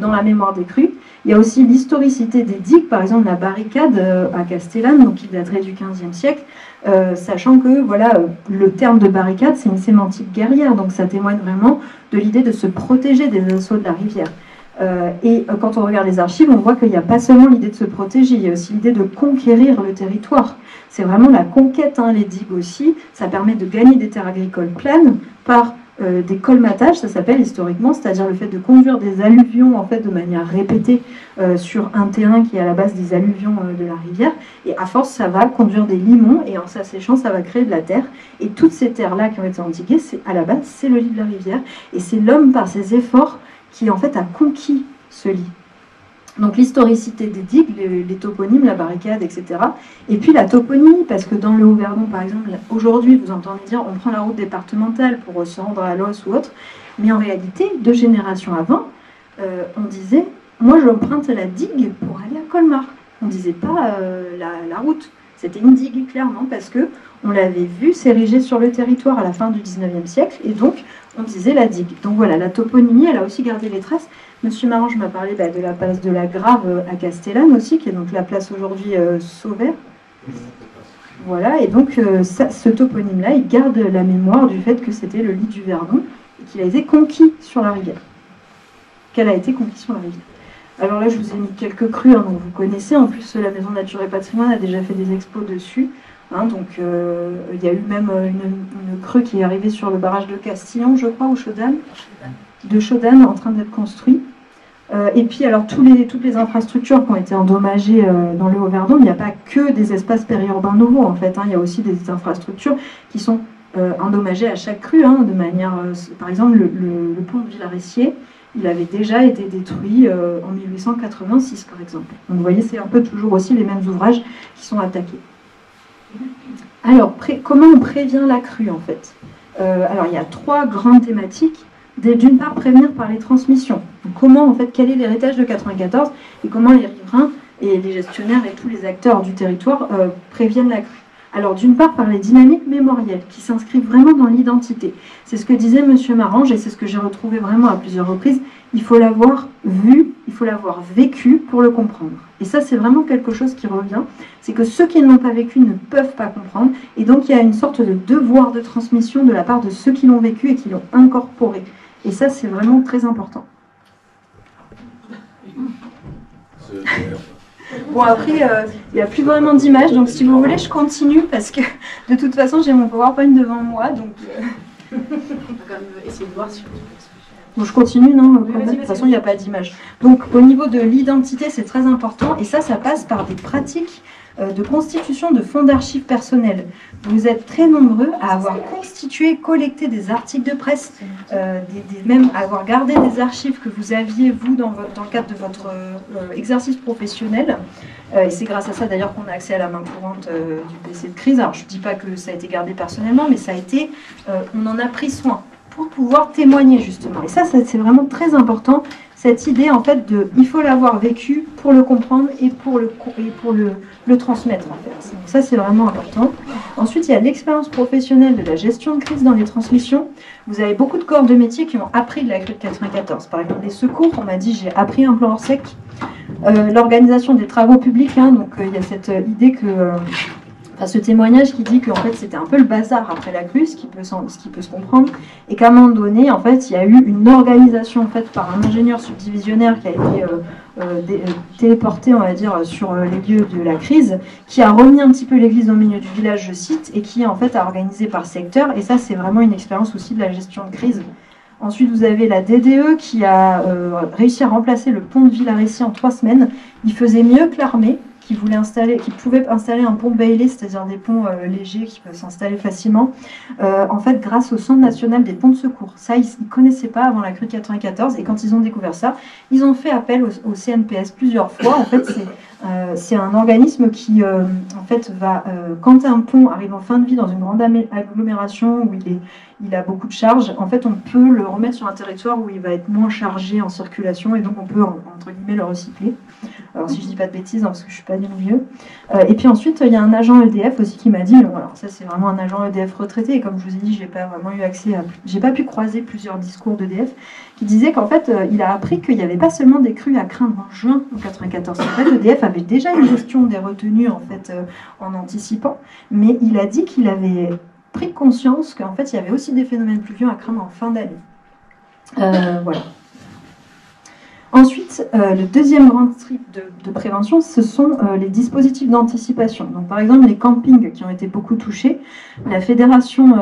dans la mémoire des crues. Il y a aussi l'historicité des digues, par exemple la barricade à Castellane, donc qui daterait du XVe siècle, sachant que voilà, le terme de barricade, c'est une sémantique guerrière, donc ça témoigne vraiment de l'idée de se protéger des assauts de la rivière. Et quand on regarde les archives, on voit qu'il n'y a pas seulement l'idée de se protéger, il y a aussi l'idée de conquérir le territoire. C'est vraiment la conquête, les digues aussi. Ça permet de gagner des terres agricoles pleines par des colmatages, ça s'appelle historiquement, c'est-à-dire le fait de conduire des alluvions en fait, de manière répétée sur un terrain qui est à la base des alluvions de la rivière. Et à force, ça va conduire des limons et en s'asséchant, ça va créer de la terre. Et toutes ces terres-là qui ont été endiguées, à la base, c'est le lit de la rivière. Et c'est l'homme, par ses efforts, qui en fait a conquis ce lit. Donc l'historicité des digues, les toponymes, la barricade, etc. Et puis la toponymie, parce que dans le Haut-Verdon, par exemple, aujourd'hui, vous entendez dire on prend la route départementale pour se rendre à Los ou autre, mais en réalité, 2 générations avant, on disait moi j'emprunte la digue pour aller à Colmar. On ne disait pas la route. C'était une digue, clairement, parce que on l'avait vu s'ériger sur le territoire à la fin du 19e siècle, et donc on disait la digue. Donc voilà, la toponymie, elle a aussi gardé les traces. Monsieur Marange m'a parlé de la place de la Grave à Castellane aussi, qui est donc la place aujourd'hui Sauvert. Voilà, et donc ce toponyme-là, il garde la mémoire du fait que c'était le lit du Verdon et qu'il a été conquis sur la rivière. Qu'elle a été conquise sur la rivière. Alors là, je vous ai mis quelques crues, hein, donc vous connaissez. En plus, la Maison Nature et Patrimoine a déjà fait des expos dessus. Hein, donc il y a eu même une crue qui est arrivée sur le barrage de Castillon, je crois, ou Chaudane, de Chaudane, en train d'être construit. Et puis alors toutes les infrastructures qui ont été endommagées dans le Haut-Verdon, il n'y a pas que des espaces périurbains nouveaux en fait, hein, il y a aussi des infrastructures qui sont endommagées à chaque crue, hein, de manière, par exemple le pont de Villaressier, il avait déjà été détruit en 1886 par exemple. Donc vous voyez, c'est un peu toujours aussi les mêmes ouvrages qui sont attaqués. Alors comment on prévient la crue en fait? Alors il y a 3 grandes thématiques. D'une part, prévenir par les transmissions. Donc, comment, en fait, quel est l'héritage de 94 et comment les riverains et les gestionnaires et tous les acteurs du territoire préviennent la crue. Alors, d'une part, par les dynamiques mémorielles qui s'inscrivent vraiment dans l'identité. C'est ce que disait Monsieur Marange et c'est ce que j'ai retrouvé vraiment à plusieurs reprises. Il faut l'avoir vu, il faut l'avoir vécu pour le comprendre. Et ça, c'est vraiment quelque chose qui revient. C'est que ceux qui ne l'ont pas vécu ne peuvent pas comprendre. Et donc, il y a une sorte de devoir de transmission de la part de ceux qui l'ont vécu et qui l'ont incorporé. Et ça, c'est vraiment très important. Bon, après, il n'y a plus vraiment d'images, donc si vous voulez, je continue, parce que de toute façon, j'ai mon PowerPoint devant moi. Donc, on va quand même essayer de voir si bon, je continue, non? De toute façon, il n'y a pas d'image. Donc, au niveau de l'identité, c'est très important, et ça passe par des pratiques de constitution de fonds d'archives personnels. Vous êtes très nombreux à avoir constitué, collecté des articles de presse, même à avoir gardé des archives que vous aviez, vous, dans le cadre de votre exercice professionnel. Et c'est grâce à ça, d'ailleurs, qu'on a accès à la main courante du PC de crise. Alors, je ne dis pas que ça a été gardé personnellement, mais ça a été, on en a pris soin pour pouvoir témoigner, justement. Et ça c'est vraiment très important, cette idée, en fait, il faut l'avoir vécu pour le comprendre et pour le transmettre, en fait. Donc ça, c'est vraiment important. Ensuite, il y a l'expérience professionnelle de la gestion de crise dans les transmissions. Vous avez beaucoup de corps de métier qui ont appris de la crue de 94. Par exemple, les secours, on m'a dit, j'ai appris un plan hors sec. L'organisation des travaux publics, hein, donc il y a cette idée que... ce témoignage qui dit qu'en fait c'était un peu le bazar après la crue, ce qui peut se comprendre, et qu'à un moment donné, en fait, il y a eu une organisation faite par un ingénieur subdivisionnaire qui a été téléporté, on va dire, sur les lieux de la crise, qui a remis un petit peu l'église au milieu du village, je cite, et qui en fait a organisé par secteur, et ça c'est vraiment une expérience aussi de la gestion de crise. Ensuite, vous avez la DDE qui a réussi à remplacer le pont de Villaressier en 3 semaines. Il faisait mieux que l'armée, qui pouvait installer un pont Bailey, c'est-à-dire des ponts légers qui peuvent s'installer facilement, en fait, grâce au Centre national des ponts de secours. Ça, ils ne connaissaient pas avant la crue de 94, et quand ils ont découvert ça, ils ont fait appel au CNPS plusieurs fois. En fait, c'est un organisme qui, en fait, va, quand un pont arrive en fin de vie dans une grande agglomération où il a beaucoup de charges, en fait, on peut le remettre sur un territoire où il va être moins chargé en circulation, et donc on peut, entre guillemets, le recycler. Alors, si je dis pas de bêtises, hein, parce que je suis pas du milieu. Et puis ensuite, il y a un agent EDF aussi qui m'a dit, alors ça c'est vraiment un agent EDF retraité, et comme je vous ai dit, j'ai pas vraiment eu accès j'ai pas pu croiser plusieurs discours d'EDF, qui disait qu'en fait, il a appris qu'il n'y avait pas seulement des crues à craindre en juin 94. En fait, EDF avait déjà une gestion des retenues, en fait, en anticipant, mais il a dit qu'il avait pris conscience qu'en fait, il y avait aussi des phénomènes pluvieux à craindre en fin d'année. Voilà. Ensuite, le deuxième grand trip de prévention, ce sont les dispositifs d'anticipation. Donc, par exemple, les campings qui ont été beaucoup touchés. La fédération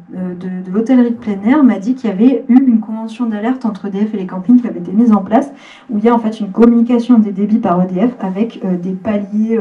de l'hôtellerie de plein air m'a dit qu'il y avait eu une convention d'alerte entre EDF et les campings qui avait été mise en place, où il y a en fait une communication des débits par EDF avec des paliers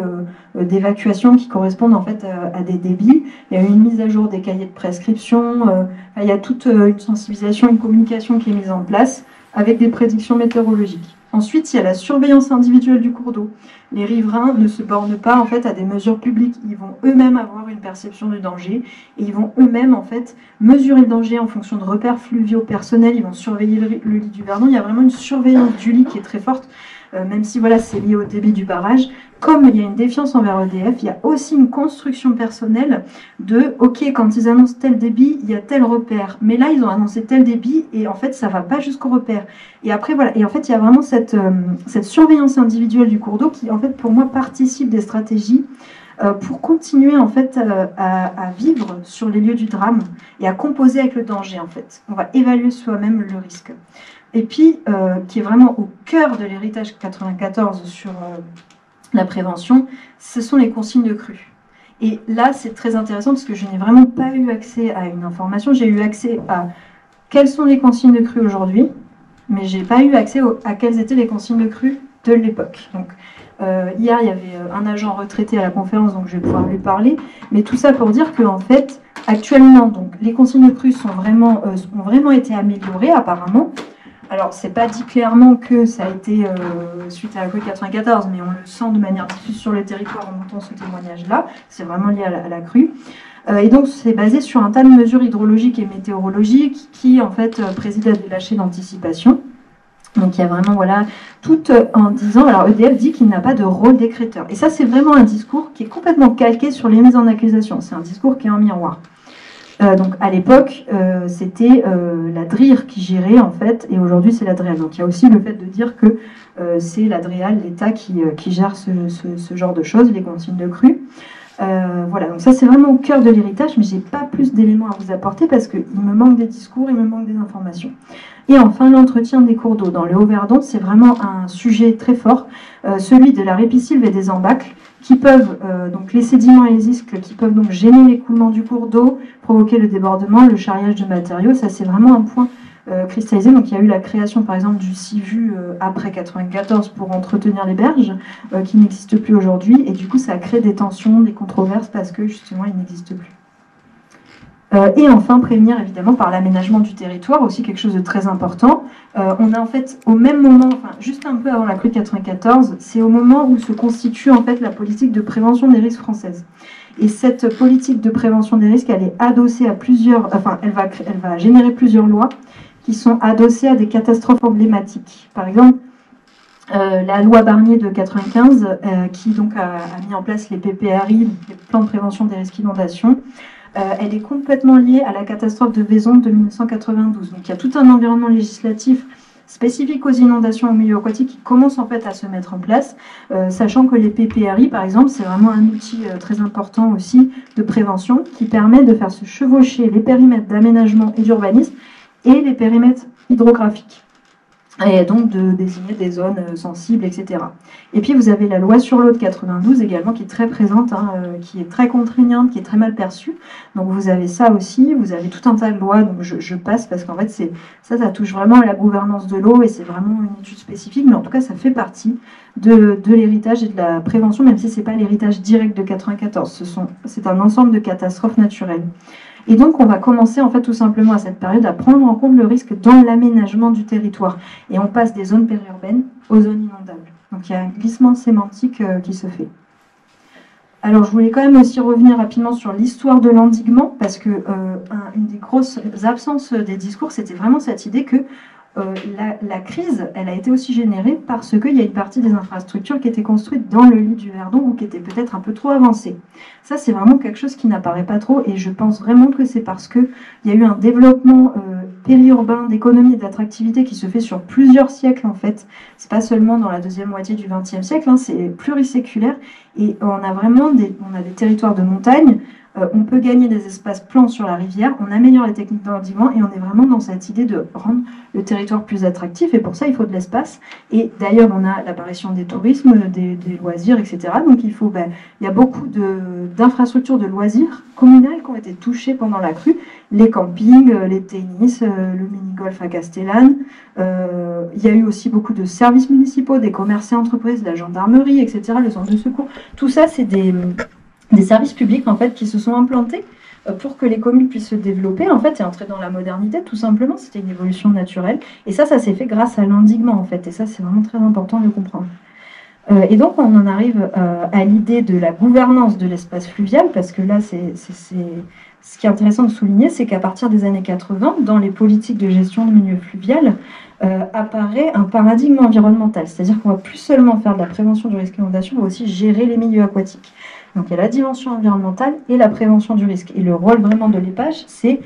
d'évacuation qui correspondent en fait à des débits. Il y a eu une mise à jour des cahiers de prescription. Il y a toute une sensibilisation, une communication qui est mise en place, avec des prédictions météorologiques. Ensuite, il y a la surveillance individuelle du cours d'eau. Les riverains ne se bornent pas en fait à des mesures publiques. Ils vont eux-mêmes avoir une perception du danger et ils vont eux-mêmes en fait mesurer le danger en fonction de repères fluviaux personnels. Ils vont surveiller le lit du Verdon. Il y a vraiment une surveillance du lit qui est très forte. même si voilà, c'est lié au débit du barrage. Comme il y a une défiance envers EDF, il y a aussi une construction personnelle de « Ok, quand ils annoncent tel débit, il y a tel repère. Mais là, ils ont annoncé tel débit et en fait, ça ne va pas jusqu'au repère. » Et après, voilà. Et en fait, il y a vraiment cette surveillance individuelle du cours d'eau qui, en fait, pour moi, participe des stratégies pour continuer, en fait, à vivre sur les lieux du drame et à composer avec le danger, en fait. On va évaluer soi-même le risque. Et puis, qui est vraiment au cœur de l'héritage 94 sur la prévention, ce sont les consignes de crue. Et là, c'est très intéressant parce que je n'ai vraiment pas eu accès à une information. J'ai eu accès à quelles sont les consignes de crue aujourd'hui, mais je n'ai pas eu accès à quelles étaient les consignes de crue de l'époque. Donc, hier, il y avait un agent retraité à la conférence, donc je vais pouvoir lui parler. Mais tout ça pour dire qu'en fait, actuellement, donc, les consignes de crue ont vraiment été améliorées apparemment. Alors, c'est pas dit clairement que ça a été suite à la crue 94, mais on le sent de manière diffuse sur le territoire en montant ce témoignage-là. C'est vraiment lié à la crue. Et donc, c'est basé sur un tas de mesures hydrologiques et météorologiques qui, en fait, président à des lâchers d'anticipation. Donc, il y a vraiment, voilà, tout en disant... Alors, EDF dit qu'il n'a pas de rôle décréteur. Et ça, c'est vraiment un discours qui est complètement calqué sur les mises en accusation. C'est un discours qui est en miroir. Donc à l'époque, c'était la DRIR qui gérait en fait, et aujourd'hui c'est la DREAL. Donc il y a aussi le fait de dire que c'est la DREAL, l'État qui gère ce genre de choses, les consignes de crue. Voilà, donc ça c'est vraiment au cœur de l'héritage, mais j'ai pas plus d'éléments à vous apporter parce qu'il me manque des discours, il me manque des informations. Et enfin, l'entretien des cours d'eau. Dans le Haut-Verdon, c'est vraiment un sujet très fort, celui de la ripisylve et des embâcles, qui peuvent, donc les sédiments et les iscles, qui peuvent donc gêner l'écoulement du cours d'eau, provoquer le débordement, le charriage de matériaux. Ça, c'est vraiment un point cristallisé. Donc, il y a eu la création, par exemple, du CIVU après 94 pour entretenir les berges, qui n'existe plus aujourd'hui. Et du coup, ça a créé des tensions, des controverses, parce que, justement, il n'existe plus. Et enfin, prévenir évidemment par l'aménagement du territoire, aussi quelque chose de très important. On a en fait au même moment, enfin juste un peu avant la crue 94, c'est au moment où se constitue en fait la politique de prévention des risques française. Et cette politique de prévention des risques, elle est adossée à plusieurs, enfin elle va générer plusieurs lois qui sont adossées à des catastrophes emblématiques. Par exemple, la loi Barnier de 95, qui donc a mis en place les PPRI, les plans de prévention des risques d'inondation. Elle est complètement liée à la catastrophe de Vaison de 1992. Donc il y a tout un environnement législatif spécifique aux inondations au milieu aquatique qui commence en fait à se mettre en place, sachant que les PPRI, par exemple, c'est vraiment un outil très important aussi de prévention qui permet de faire se chevaucher les périmètres d'aménagement et d'urbanisme et les périmètres hydrographiques. Et donc de désigner des zones sensibles, etc. Et puis vous avez la loi sur l'eau de 92 également qui est très présente, qui est très contraignante, qui est très mal perçue. Donc vous avez ça aussi, vous avez tout un tas de lois, donc je passe parce qu'en fait ça touche vraiment à la gouvernance de l'eau et c'est vraiment une étude spécifique, mais en tout cas ça fait partie de l'héritage et de la prévention, même si ce n'est pas l'héritage direct de 94, c'est un ensemble de catastrophes naturelles. Et donc, on va commencer en fait tout simplement à cette période à prendre en compte le risque dans l'aménagement du territoire. Et on passe des zones périurbaines aux zones inondables. Donc, il y a un glissement sémantique qui se fait. Alors, je voulais quand même aussi revenir rapidement sur l'histoire de l'endiguement, parce que une des grosses absences des discours, c'était vraiment cette idée que la crise, elle a été aussi générée parce qu'il y a une partie des infrastructures qui étaient construites dans le lit du Verdon ou qui étaient peut-être un peu trop avancées. Ça, c'est vraiment quelque chose qui n'apparaît pas trop et je pense vraiment que c'est parce qu'il y a eu un développement périurbain d'économie et d'attractivité qui se fait sur plusieurs siècles en fait. C'est pas seulement dans la deuxième moitié du XXe siècle, c'est pluriséculaire et on a vraiment des territoires de montagne. On peut gagner des espaces plans sur la rivière, on améliore les techniques d'endiguement et on est vraiment dans cette idée de rendre le territoire plus attractif et pour ça il faut de l'espace. Et d'ailleurs on a l'apparition des tourismes, des loisirs, etc. Donc il y a beaucoup d'infrastructures de loisirs communales qui ont été touchées pendant la crue, les campings, les tennis, le mini-golf à Castellane. Il y a eu aussi beaucoup de services municipaux, des commerces et entreprises, la gendarmerie, etc., le centre de secours. Tout ça c'est des services publics en fait qui se sont implantés pour que les communes puissent se développer en fait et entrer dans la modernité tout simplement. C'était une évolution naturelle et ça s'est fait grâce à l'endiguement en fait et ça c'est vraiment très important de le comprendre. Et donc on en arrive à l'idée de la gouvernance de l'espace fluvial parce que là ce qui est intéressant de souligner, c'est qu'à partir des années 80, dans les politiques de gestion de milieu fluvial, apparaît un paradigme environnemental. C'est-à-dire qu'on va plus seulement faire de la prévention du risque d'inondation, on va aussi gérer les milieux aquatiques. Donc il y a la dimension environnementale et la prévention du risque. Et le rôle vraiment de l'EPAGE, c'est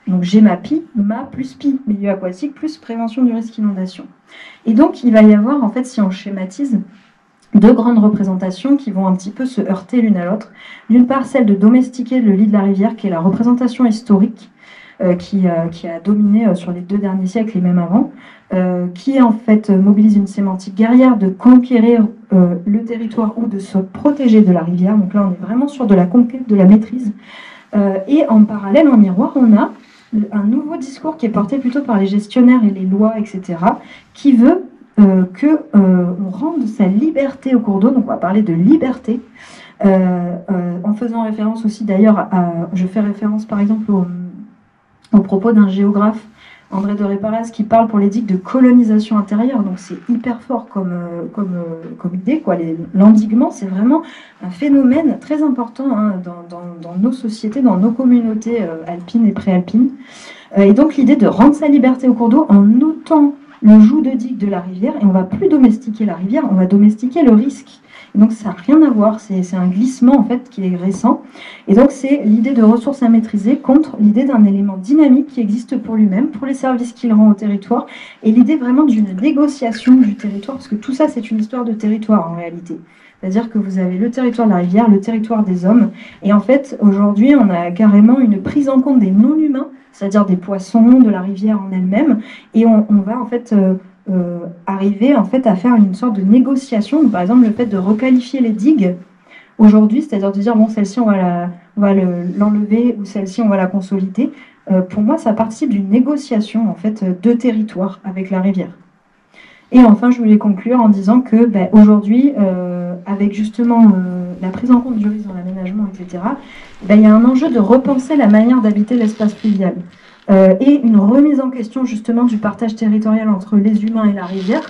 donc GEMAPI, MA plus PI, milieu aquatique plus prévention du risque inondation. Et donc il va y avoir, en fait, si on schématise, deux grandes représentations qui vont un petit peu se heurter l'une à l'autre. D'une part, celle de domestiquer le lit de la rivière, qui est la représentation historique qui a dominé sur les 2 derniers siècles et même avant, qui en fait mobilise une sémantique guerrière de conquérir le territoire ou de se protéger de la rivière. Donc là, on est vraiment sur de la conquête, de la maîtrise. Et en parallèle, en miroir, on a un nouveau discours qui est porté plutôt par les gestionnaires et les lois, etc., qui veut qu'on rende sa liberté au cours d'eau. Donc on va parler de liberté, en faisant référence aussi d'ailleurs je fais référence par exemple au propos d'un géographe, André de Réparas, qui parle pour les digues de colonisation intérieure. Donc c'est hyper fort comme idée, quoi. L'endiguement, c'est vraiment un phénomène très important, hein, dans nos sociétés, dans nos communautés alpines et préalpines. Et donc l'idée de rendre sa liberté au cours d'eau en ôtant le joug de digue de la rivière, et on ne va plus domestiquer la rivière, on va domestiquer le risque. Et donc ça n'a rien à voir, c'est un glissement en fait qui est récent. Et donc c'est l'idée de ressources à maîtriser contre l'idée d'un élément dynamique qui existe pour lui-même, pour les services qu'il rend au territoire, et l'idée vraiment d'une négociation du territoire, parce que tout ça c'est une histoire de territoire en réalité. C'est-à-dire que vous avez le territoire de la rivière, le territoire des hommes, et en fait aujourd'hui on a carrément une prise en compte des non-humains, c'est-à-dire des poissons, de la rivière en elle-même, et on va en fait arriver en fait à faire une sorte de négociation. Donc, par exemple, le fait de requalifier les digues aujourd'hui, c'est-à-dire de dire bon, celle-ci on va l'enlever ou celle-ci on va la consolider. Pour moi, ça participe d'une négociation en fait de territoire avec la rivière. Et enfin, je voulais conclure en disant que aujourd'hui, avec justement la prise en compte du risque dans l'aménagement, etc., il y a un enjeu de repenser la manière d'habiter l'espace fluvial. Et une remise en question justement du partage territorial entre les humains et la rivière,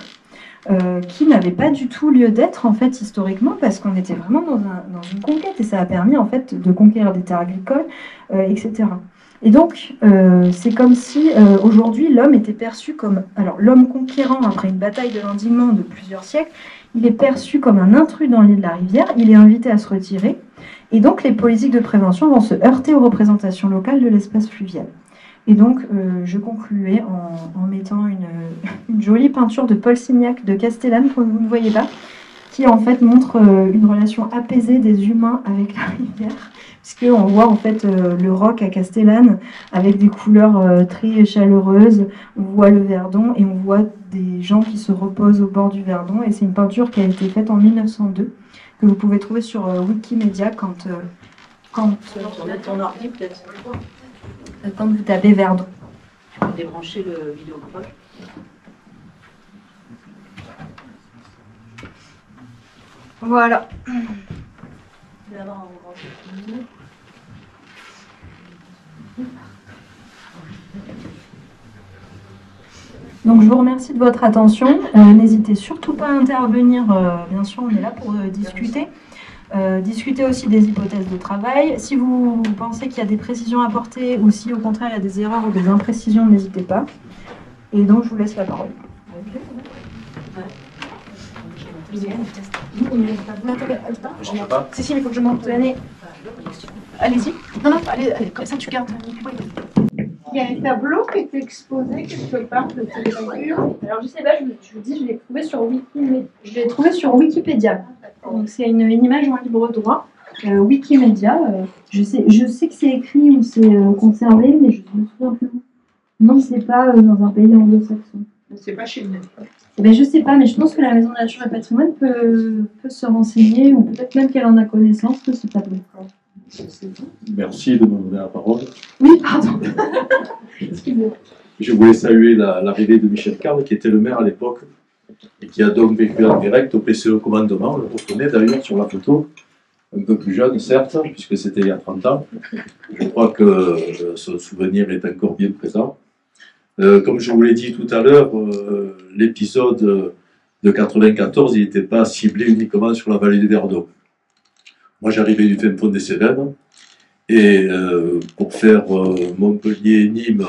qui n'avait pas du tout lieu d'être en fait historiquement, parce qu'on était vraiment dans une conquête, et ça a permis en fait de conquérir des terres agricoles, etc. Et donc c'est comme si aujourd'hui l'homme était perçu comme, alors l'homme conquérant après une bataille de l'endiguement de plusieurs siècles, il est perçu comme un intrus dans l'île de la rivière, il est invité à se retirer, et donc les politiques de prévention vont se heurter aux représentations locales de l'espace fluvial. Et donc, je concluais en mettant une jolie peinture de Paul Signac de Castellane, que vous ne voyez pas, qui en fait montre une relation apaisée des humains avec la rivière, puisqu'on voit en fait le roc à Castellane avec des couleurs très chaleureuses, on voit le Verdon et on voit des gens qui se reposent au bord du Verdon, et c'est une peinture qui a été faite en 1902, que vous pouvez trouver sur Wikimedia quand vous tapez Verdon. Tu peux débrancher le vidéocron. Voilà. Donc je vous remercie de votre attention. N'hésitez surtout pas à intervenir. Bien sûr, on est là pour discuter. Discuter aussi des hypothèses de travail. Si vous pensez qu'il y a des précisions à apporter, ou si au contraire il y a des erreurs ou des imprécisions, n'hésitez pas. Et donc je vous laisse la parole. Si, mais il faut que je monte. Allez-y. Non, allez, comme ça tu gardes. Il y a un tableau qui est exposé quelque part de tes gravures. Alors je sais pas, je vous dis, je l'ai trouvé sur Wikipédia. Donc c'est une image en libre droit, Wikimedia. Je sais que c'est écrit ou c'est conservé, mais je me souviens plus. Non, c'est pas dans un pays anglo-saxon. C'est pas chez nous. Eh ben, je sais pas, mais je pense que la Maison de Nature et Patrimoine peut se renseigner, ou peut-être même qu'elle en a connaissance de ce tableau. Merci de me donner la parole. Oui, pardon. Excusez-moi. Je voulais saluer l'arrivée de Michel Carle, qui était le maire à l'époque, et qui a donc vécu en direct au PCE commandement. On le reconnaît d'ailleurs sur la photo, un peu plus jeune certes, puisque c'était il y a 30 ans. Je crois que ce souvenir est encore bien présent. Comme je vous l'ai dit tout à l'heure, l'épisode de 94, il n'était pas ciblé uniquement sur la vallée du Verdon. Moi, j'arrivais du fin fond des Cévennes, Et pour faire Montpellier-Nîmes,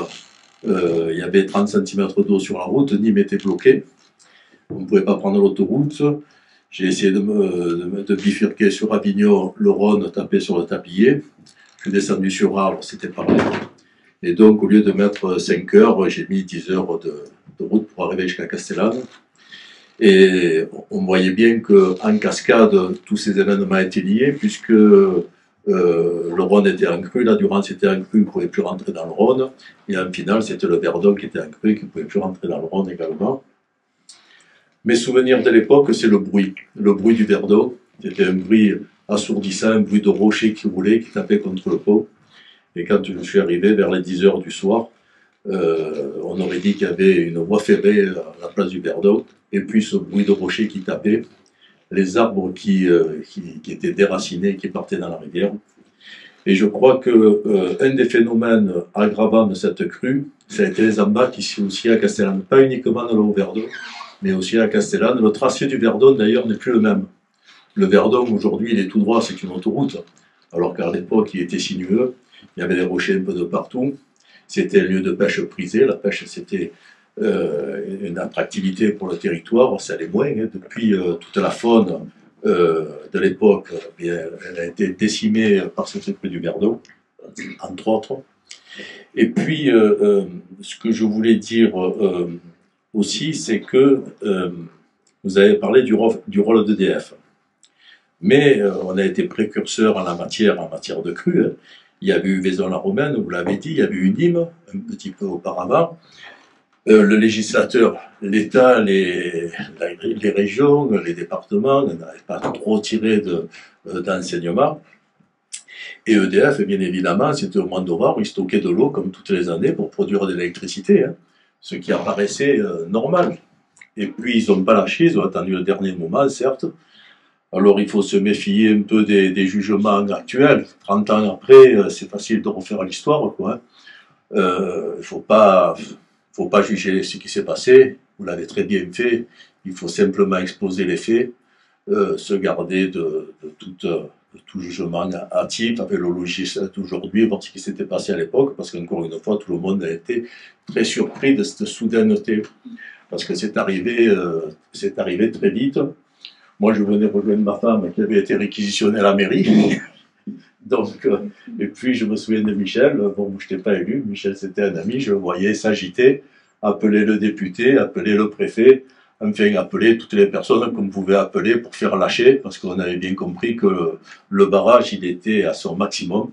il y avait 30 cm d'eau sur la route, Nîmes était bloqué, on ne pouvait pas prendre l'autoroute. J'ai essayé de bifurquer sur Avignon, le Rhône, taper sur le Tablier. Je suis descendu sur Arles, c'était pareil. Et donc, au lieu de mettre 5 heures, j'ai mis 10 heures de route pour arriver jusqu'à Castellane. Et on voyait bien qu'en cascade, tous ces événements étaient liés, puisque le Rhône était en crue, la Durance était en crue, il ne pouvait plus rentrer dans le Rhône. Et en finale, c'était le Verdon qui était en crue, qui ne pouvait plus rentrer dans le Rhône également. Mes souvenirs de l'époque, c'est le bruit du Verdon. C'était un bruit assourdissant, un bruit de rochers qui roulaient, qui tapaient contre le pont. Et quand je suis arrivé vers les 10 heures du soir, on aurait dit qu'il y avait une voie ferrée à la place du Verdon, et puis ce bruit de rochers qui tapait, les arbres qui étaient déracinés, qui partaient dans la rivière. Et je crois que un des phénomènes aggravants de cette crue, ça a été les embâcles ici aussi à Castellane, pas uniquement dans le Haut-Verdon, mais aussi à Castellane. Le tracé du Verdon d'ailleurs n'est plus le même. Le Verdon aujourd'hui il est tout droit, c'est une autoroute, alors qu'à l'époque il était sinueux, il y avait des rochers un peu de partout. C'était un lieu de pêche prisé. La pêche, c'était une attractivité pour le territoire. Ça l'est moins. Hein. Depuis, toute la faune de l'époque, elle a été décimée par cette crue du Verdon, entre autres. Et puis, ce que je voulais dire aussi, c'est que vous avez parlé du rôle d'EDF. Mais on a été précurseur en matière de crue. Hein. Il y a eu Vaison-la-Romaine, vous l'avez dit, il y a eu Nîmes, un petit peu auparavant. Le législateur, l'État, les régions, les départements n'avaient pas trop tiré d'enseignement. Et EDF, bien évidemment, c'était au mois de novembre, ils stockaient de l'eau comme toutes les années pour produire de l'électricité, hein, ce qui apparaissait normal. Et puis ils n'ont pas lâché, ils ont attendu le dernier moment, certes. Alors il faut se méfier un peu des jugements actuels. 30 ans après, c'est facile de refaire l'histoire, quoi. Il ne faut pas juger ce qui s'est passé. Vous l'avez très bien fait. Il faut simplement exposer les faits, se garder de tout jugement hâtif avec le logiciel d'aujourd'hui, voir ce qui s'était passé à l'époque, parce qu'encore une fois, tout le monde a été très surpris de cette soudaineté, parce que c'est arrivé très vite. Moi, je venais rejoindre ma femme qui avait été réquisitionnée à la mairie. Donc, et puis, je me souviens de Michel. Bon, je n'étais pas élu. Michel, c'était un ami. Je le voyais s'agiter, appeler le député, appeler le préfet, enfin, appeler toutes les personnes qu'on pouvait appeler pour faire lâcher, parce qu'on avait bien compris que le barrage, il était à son maximum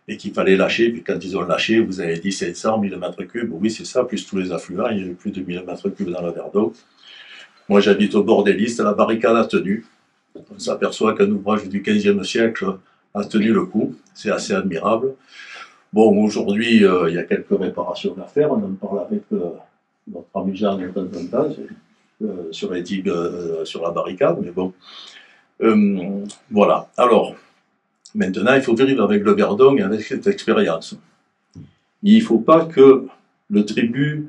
et qu'il fallait lâcher. Puis quand ils ont lâché, vous avez dit 500, 1000 mètres cubes. Oui, c'est ça, plus tous les affluents. Il y avait plus de 1000 mètres cubes dans le Verdon. Moi, j'habite au bord des listes, la barricade a tenu. On s'aperçoit qu'un ouvrage du XVe siècle a tenu le coup. C'est assez admirable. Bon, aujourd'hui, il y a quelques réparations à faire. On en parle avec notre ami Jean de temps en temps sur les digues, sur la barricade. Mais bon, voilà. Alors, maintenant, il faut vivre avec le Verdon et avec cette expérience. Il ne faut pas que le tribut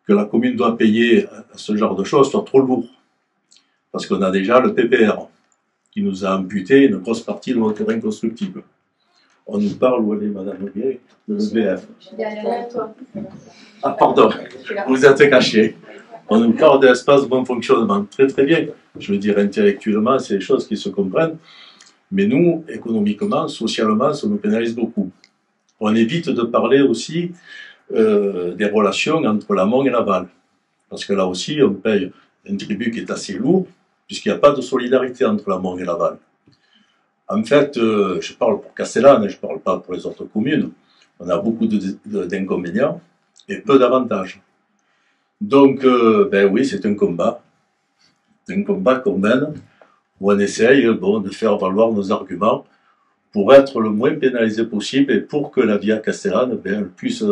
que la commune doit payer à ce genre de choses soit trop lourd. Parce qu'on a déjà le PPR, qui nous a amputé une grosse partie de notre terrain constructible. On nous parle, où elle est, Madame Leguet, de l'EDF. Ah, pardon, vous êtes caché. On nous parle de l'espace de bon fonctionnement. Très très bien. Je veux dire, intellectuellement, c'est des choses qui se comprennent. Mais nous, économiquement, socialement, ça nous pénalise beaucoup. On évite de parler aussi des relations entre l'amont et l'aval. Parce que là aussi, on paye un tribut qui est assez lourd, puisqu'il n'y a pas de solidarité entre l'amont et l'aval. En fait, je parle pour Castellane, je ne parle pas pour les autres communes. On a beaucoup d'inconvénients et peu d'avantages. Donc, ben oui, c'est un combat qu'on mène, où on essaye de faire valoir nos arguments pour être le moins pénalisé possible et pour que la Via Castellane puisse,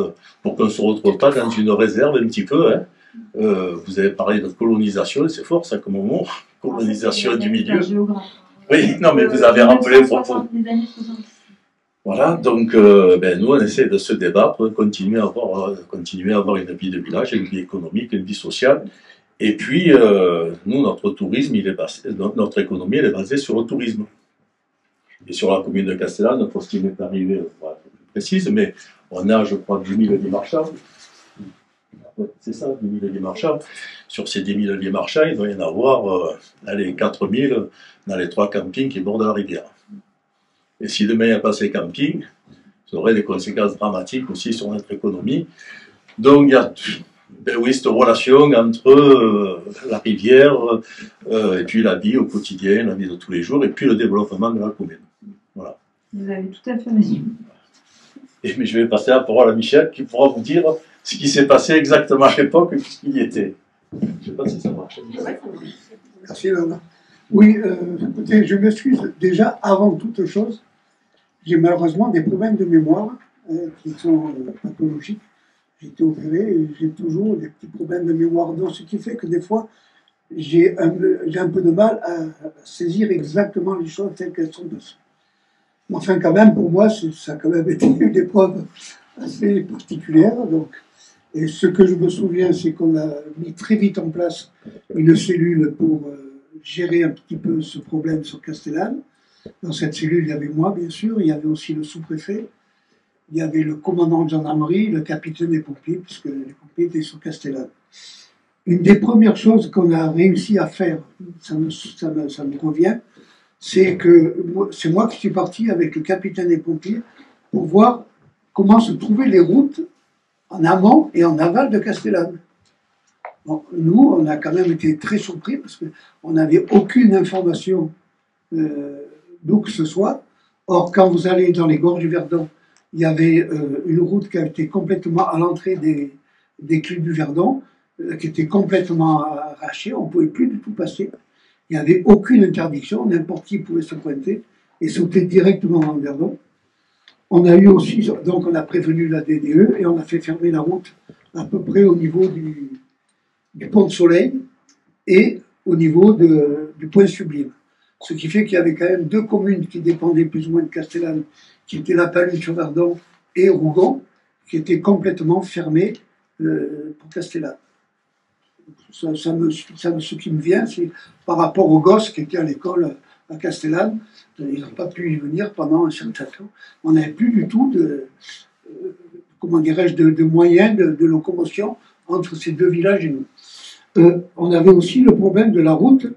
pour qu'on ne se retrouve pas dans une réserve un petit peu. Hein. Vous avez parlé de colonisation, c'est fort ça comme mot, colonisation du milieu. Oui, non mais vous avez rappelé le propos. Voilà, donc nous on essaie de se débattre, continuer à avoir une vie de village, une vie économique, une vie sociale. Et puis, nous, notre tourisme, notre économie, elle est basée sur le tourisme. Et sur la commune de Castellane, pour ce qui m'est arrivé, voilà, je précise, mais on a, je crois, 10 000 lits marchands. C'est ça, 10 000 lits marchands. Sur ces 10 000 lits marchands, il doit y en avoir allez, 4 000 dans les 3 campings qui bordent la rivière. Et si demain il n'y a pas ces campings, ça aurait des conséquences dramatiques aussi sur notre économie. Donc il y a oui, cette relation entre la rivière et puis la vie au quotidien, la vie de tous les jours, et puis le développement de la commune. Voilà. Vous avez tout à fait raison. Et mais je vais passer la parole à Michel qui pourra vous dire ce qui s'est passé exactement à l'époque puisqu'il y était. Je ne sais pas si ça marche. Merci Laura. Oui, écoutez, je m'excuse déjà avant toute chose. J'ai malheureusement des problèmes de mémoire qui sont pathologiques. J'ai été opéré et j'ai toujours des petits problèmes de mémoire. Donc, ce qui fait que des fois, j'ai un peu de mal à saisir exactement les choses telles qu'elles sont dessus. Mais enfin, quand même, pour moi, ça a quand même été une épreuve assez particulière. Donc, et ce que je me souviens, c'est qu'on a mis très vite en place une cellule pour gérer un petit peu ce problème sur Castellane. Dans cette cellule, il y avait moi, bien sûr, il y avait aussi le sous-préfet, il y avait le commandant de gendarmerie, le capitaine des pompiers, puisque les pompiers étaient sur Castellane. Une des premières choses qu'on a réussi à faire, ça me revient, c'est que c'est moi qui suis parti avec le capitaine des pompiers pour voir comment se trouvaient les routes en amont et en aval de Castellane. Bon, nous, on a quand même été très surpris parce qu'on n'avait aucune information d'où que ce soit. Or, quand vous allez dans les gorges du Verdon, il y avait une route qui a été complètement à l'entrée des clés du Verdon, qui était complètement arrachée, on ne pouvait plus du tout passer. Il n'y avait aucune interdiction, n'importe qui pouvait se pointer et sauter directement dans le Verdon. On a eu aussi, donc on a prévenu la DDE et on a fait fermer la route à peu près au niveau du Pont de Soleil et au niveau du Point Sublime. Ce qui fait qu'il y avait quand même 2 communes qui dépendaient plus ou moins de Castellane, qui étaient La Palud-sur-Verdon et Rougon, qui étaient complètement fermées pour Castellane. Ce qui me vient, c'est par rapport aux gosses qui étaient à l'école à Castellane, ils n'ont pas pu y venir pendant un certain temps. On n'avait plus du tout comment dirais-je, de moyens de locomotion entre ces 2 villages et nous. On avait aussi le problème de la route,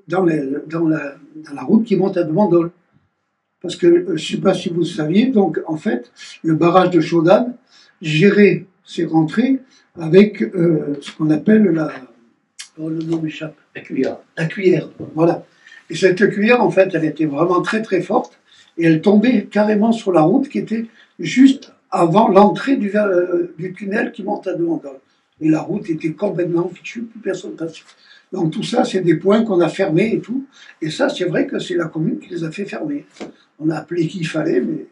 dans la route qui monte à Demandol. Parce que, je ne sais pas si vous saviez, donc en fait, le barrage de Chaudane gérait ses rentrées avec ce qu'on appelle le nom m'échappe. La cuillère. La cuillère, voilà. Et cette cuillère, en fait, elle était vraiment très très forte et elle tombait carrément sur la route qui était juste avant l'entrée du tunnel qui monte à Demandol. Et la route était complètement fichue, plus personne ne passait. Donc tout ça, c'est des points qu'on a fermés et tout. Et ça, c'est vrai que c'est la commune qui les a fait fermer. On a appelé qui il fallait, mais...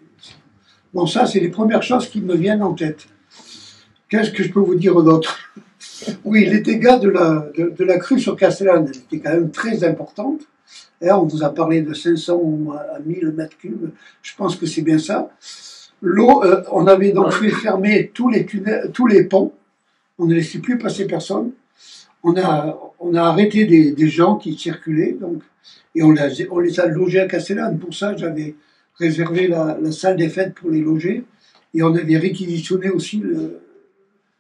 Bon, ça, c'est les premières choses qui me viennent en tête. Qu'est-ce que je peux vous dire d'autre? Oui, les dégâts de la crue sur Castellane étaient quand même très importantes. Et on vous a parlé de 500 à 1000 mètres cubes. Je pense que c'est bien ça. L'eau, on avait donc fait fermer tous les ponts. On ne laissait plus passer personne. On a arrêté des gens qui circulaient, donc, et on les a logés à Castellane. Pour ça, j'avais réservé la salle des fêtes pour les loger, et on avait réquisitionné aussi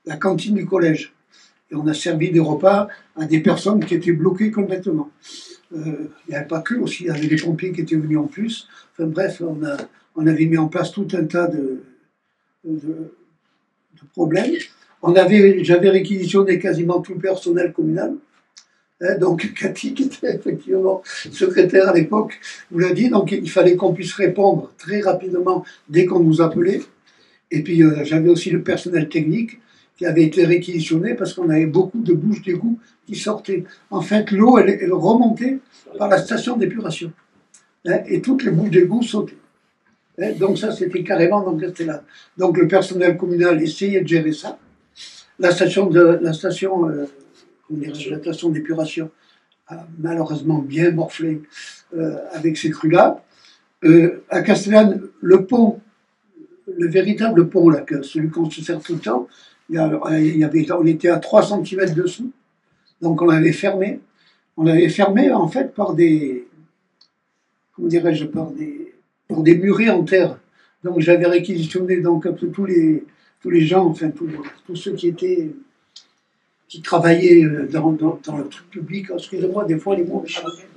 la cantine du collège. Et on a servi des repas à des personnes qui étaient bloquées complètement. Il n'y avait pas que aussi, il y avait des pompiers qui étaient venus en plus. Enfin bref, on avait mis en place tout un tas de problèmes. J'avais réquisitionné quasiment tout le personnel communal. Donc Cathy, qui était effectivement secrétaire à l'époque, vous l'a dit, donc il fallait qu'on puisse répondre très rapidement dès qu'on nous appelait. Et puis j'avais aussi le personnel technique qui avait été réquisitionné parce qu'on avait beaucoup de bouches d'égout qui sortaient. En fait, l'eau, elle remontait par la station d'épuration. Et toutes les bouches d'égout sautaient. Donc ça, c'était carrément dans Castellane. Donc le personnel communal essayait de gérer ça. La station d'épuration a malheureusement bien morflé avec ces crues-là. À Castellane, le pont, le véritable pont, là, celui qu'on se sert tout le temps, on était à 3 cm dessous, donc on l'avait fermé. On l'avait fermé en fait par des, comment dirais-je, par pour des murets en terre. Donc j'avais réquisitionné donc tous les gens, enfin tous ceux qui travaillaient dans le truc public. Excusez-moi, des fois les mots changent.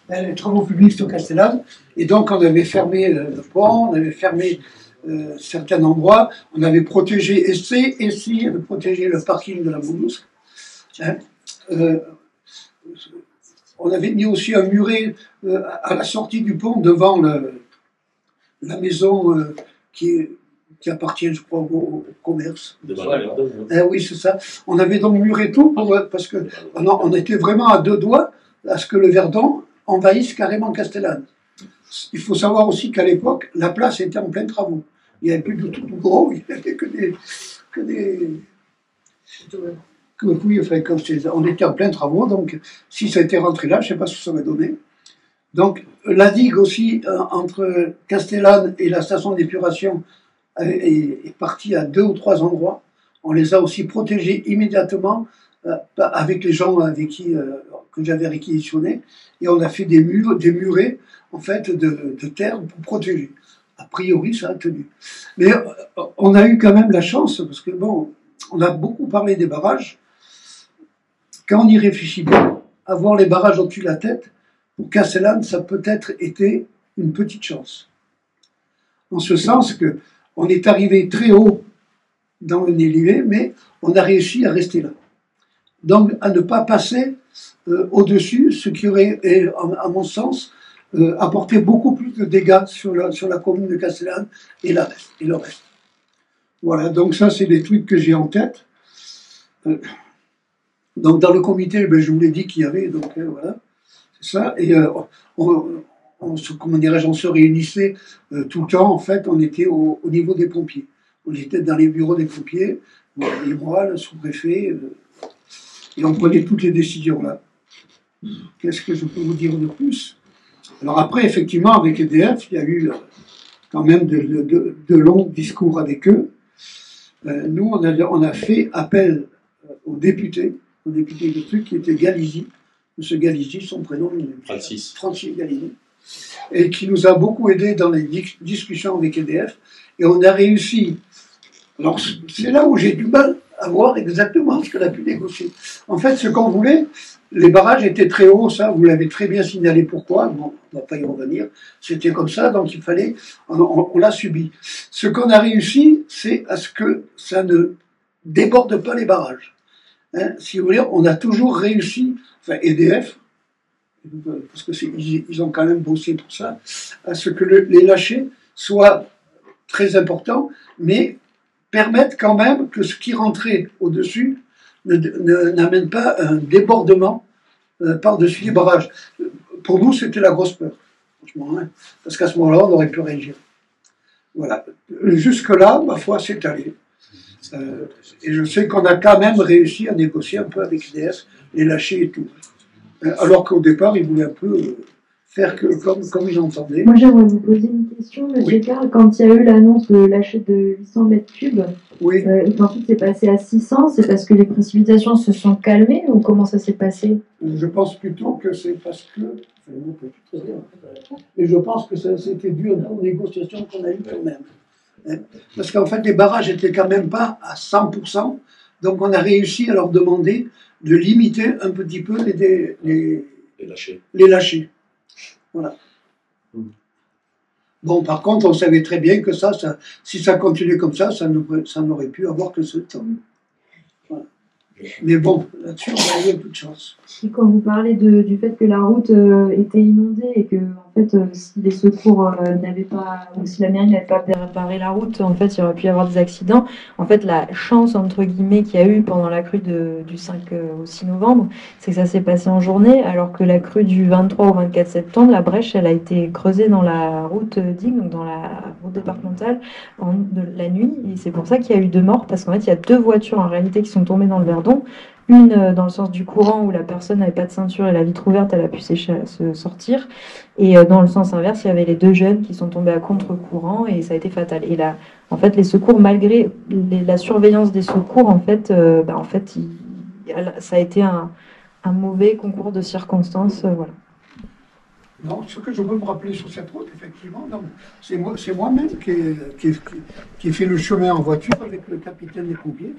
Les travaux publics sur Castellane. Et donc on avait fermé le pont, on avait fermé certains endroits, on avait essayé de protéger le parking de la Moulous. Hein. On avait mis aussi un muret à la sortie du pont devant la maison qui appartient, je crois, au commerce. Oui, c'est ça. On avait donc muré tout parce que on était vraiment à deux doigts à ce que le Verdon envahisse carrément Castellane. Il faut savoir aussi qu'à l'époque, la place était en plein travaux. Il n'y avait plus de tout gros, il n'y avait que des oui, enfin, on était en plein travaux, donc si ça était rentré là, je ne sais pas ce que ça aurait donné. Donc la digue aussi entre Castellane et la station d'épuration est partie à 2 ou 3 endroits. On les a aussi protégés immédiatement avec les gens avec qui que j'avais réquisitionnés, et on a fait des murets en fait de terre pour protéger. A priori, ça a tenu. Mais on a eu quand même la chance, parce que bon, on a beaucoup parlé des barrages. Quand on y réfléchit bien, avoir les barrages au-dessus de la tête, pour Castellane, ça peut-être été une petite chance. En ce sens que on est arrivé très haut dans le dénivelé, mais on a réussi à rester là. Donc, à ne pas passer au-dessus, ce qui aurait, à mon sens, apporté beaucoup plus de dégâts sur la commune de Castellane et le reste. Voilà, donc ça, c'est des trucs que j'ai en tête. Donc, dans le comité, ben, je vous l'ai dit qu'il y avait, donc voilà, c'est ça. Et on se réunissait tout le temps. En fait, on était au niveau des pompiers. On était dans les bureaux des pompiers, moi, le sous-préfet, et on prenait toutes les décisions là. Qu'est-ce que je peux vous dire de plus? Alors après, effectivement, avec EDF, il y a eu quand même de longs discours avec eux. Nous, on a fait appel au député de truc qui était Galizy, M. Galizy, son prénom, Francis Galizy, et qui nous a beaucoup aidé dans les discussions avec EDF, et on a réussi. Alors, c'est là où j'ai du mal à voir exactement ce qu'on a pu négocier. En fait, ce qu'on voulait, les barrages étaient très hauts, ça, vous l'avez très bien signalé pourquoi, bon, on ne va pas y revenir, c'était comme ça, donc il fallait, on l'a subi. Ce qu'on a réussi, c'est à ce que ça ne déborde pas les barrages. Hein, si vous voulez, on a toujours réussi, enfin EDF, parce que ils ont quand même bossé pour ça, à ce que les lâchers soient très importants, mais permettent quand même que ce qui rentrait au-dessus n'amène pas un débordement par-dessus les barrages. Pour nous, c'était la grosse peur, franchement, hein, parce qu'à ce moment-là, on aurait pu réagir. Voilà. Jusque-là, ma foi, c'est allé. Et je sais qu'on a quand même réussi à négocier un peu avec l'IDF, les lâchers et tout. Alors qu'au départ, ils voulaient un peu faire comme ils entendaient. Moi, j'aimerais vous poser une question, M. Oui. Carl. Quand il y a eu l'annonce de lâcher de 800 mètres cubes, Oui. et qu'ensuite c'est passé à 600, c'est parce que les précipitations se sont calmées ou comment ça s'est passé? Je pense plutôt que c'est parce que... Mais je pense que c'était dû aux négociations qu'on a eues quand même. Parce qu'en fait, les barrages n'étaient quand même pas à 100%, donc on a réussi à leur demander de limiter un petit peu les lâchers. Voilà. Bon, par contre, on savait très bien que si ça continuait comme ça n'aurait pu avoir que ce temps. Voilà. Mais bon, là-dessus, on a eu un peu de chance. Et quand vous parlez du fait que la route était inondée et que, en fait, si les secours n'avaient pas, ou si la mairie n'avait pas réparé la route, en fait, il y aurait pu y avoir des accidents. En fait, la chance, entre guillemets, qu'il y a eu pendant la crue du 5 au 6 novembre, c'est que ça s'est passé en journée, alors que la crue du 23 au 24 septembre, la brèche, elle a été creusée dans la route digue, donc dans la route départementale, de la nuit. Et c'est pour ça qu'il y a eu 2 morts, parce qu'en fait, il y a 2 voitures, en réalité, qui sont tombées dans le Verdon. Une dans le sens du courant où la personne n'avait pas de ceinture et la vitre ouverte, elle a pu se sortir. Et dans le sens inverse, il y avait les 2 jeunes qui sont tombés à contre-courant et ça a été fatal. Et là, en fait, les secours, malgré la surveillance des secours, en fait, ça a été un mauvais concours de circonstances. Voilà. Non, ce que je veux me rappeler sur cette route, effectivement, c'est moi-même qui ai fait le chemin en voiture avec le capitaine des pompiers.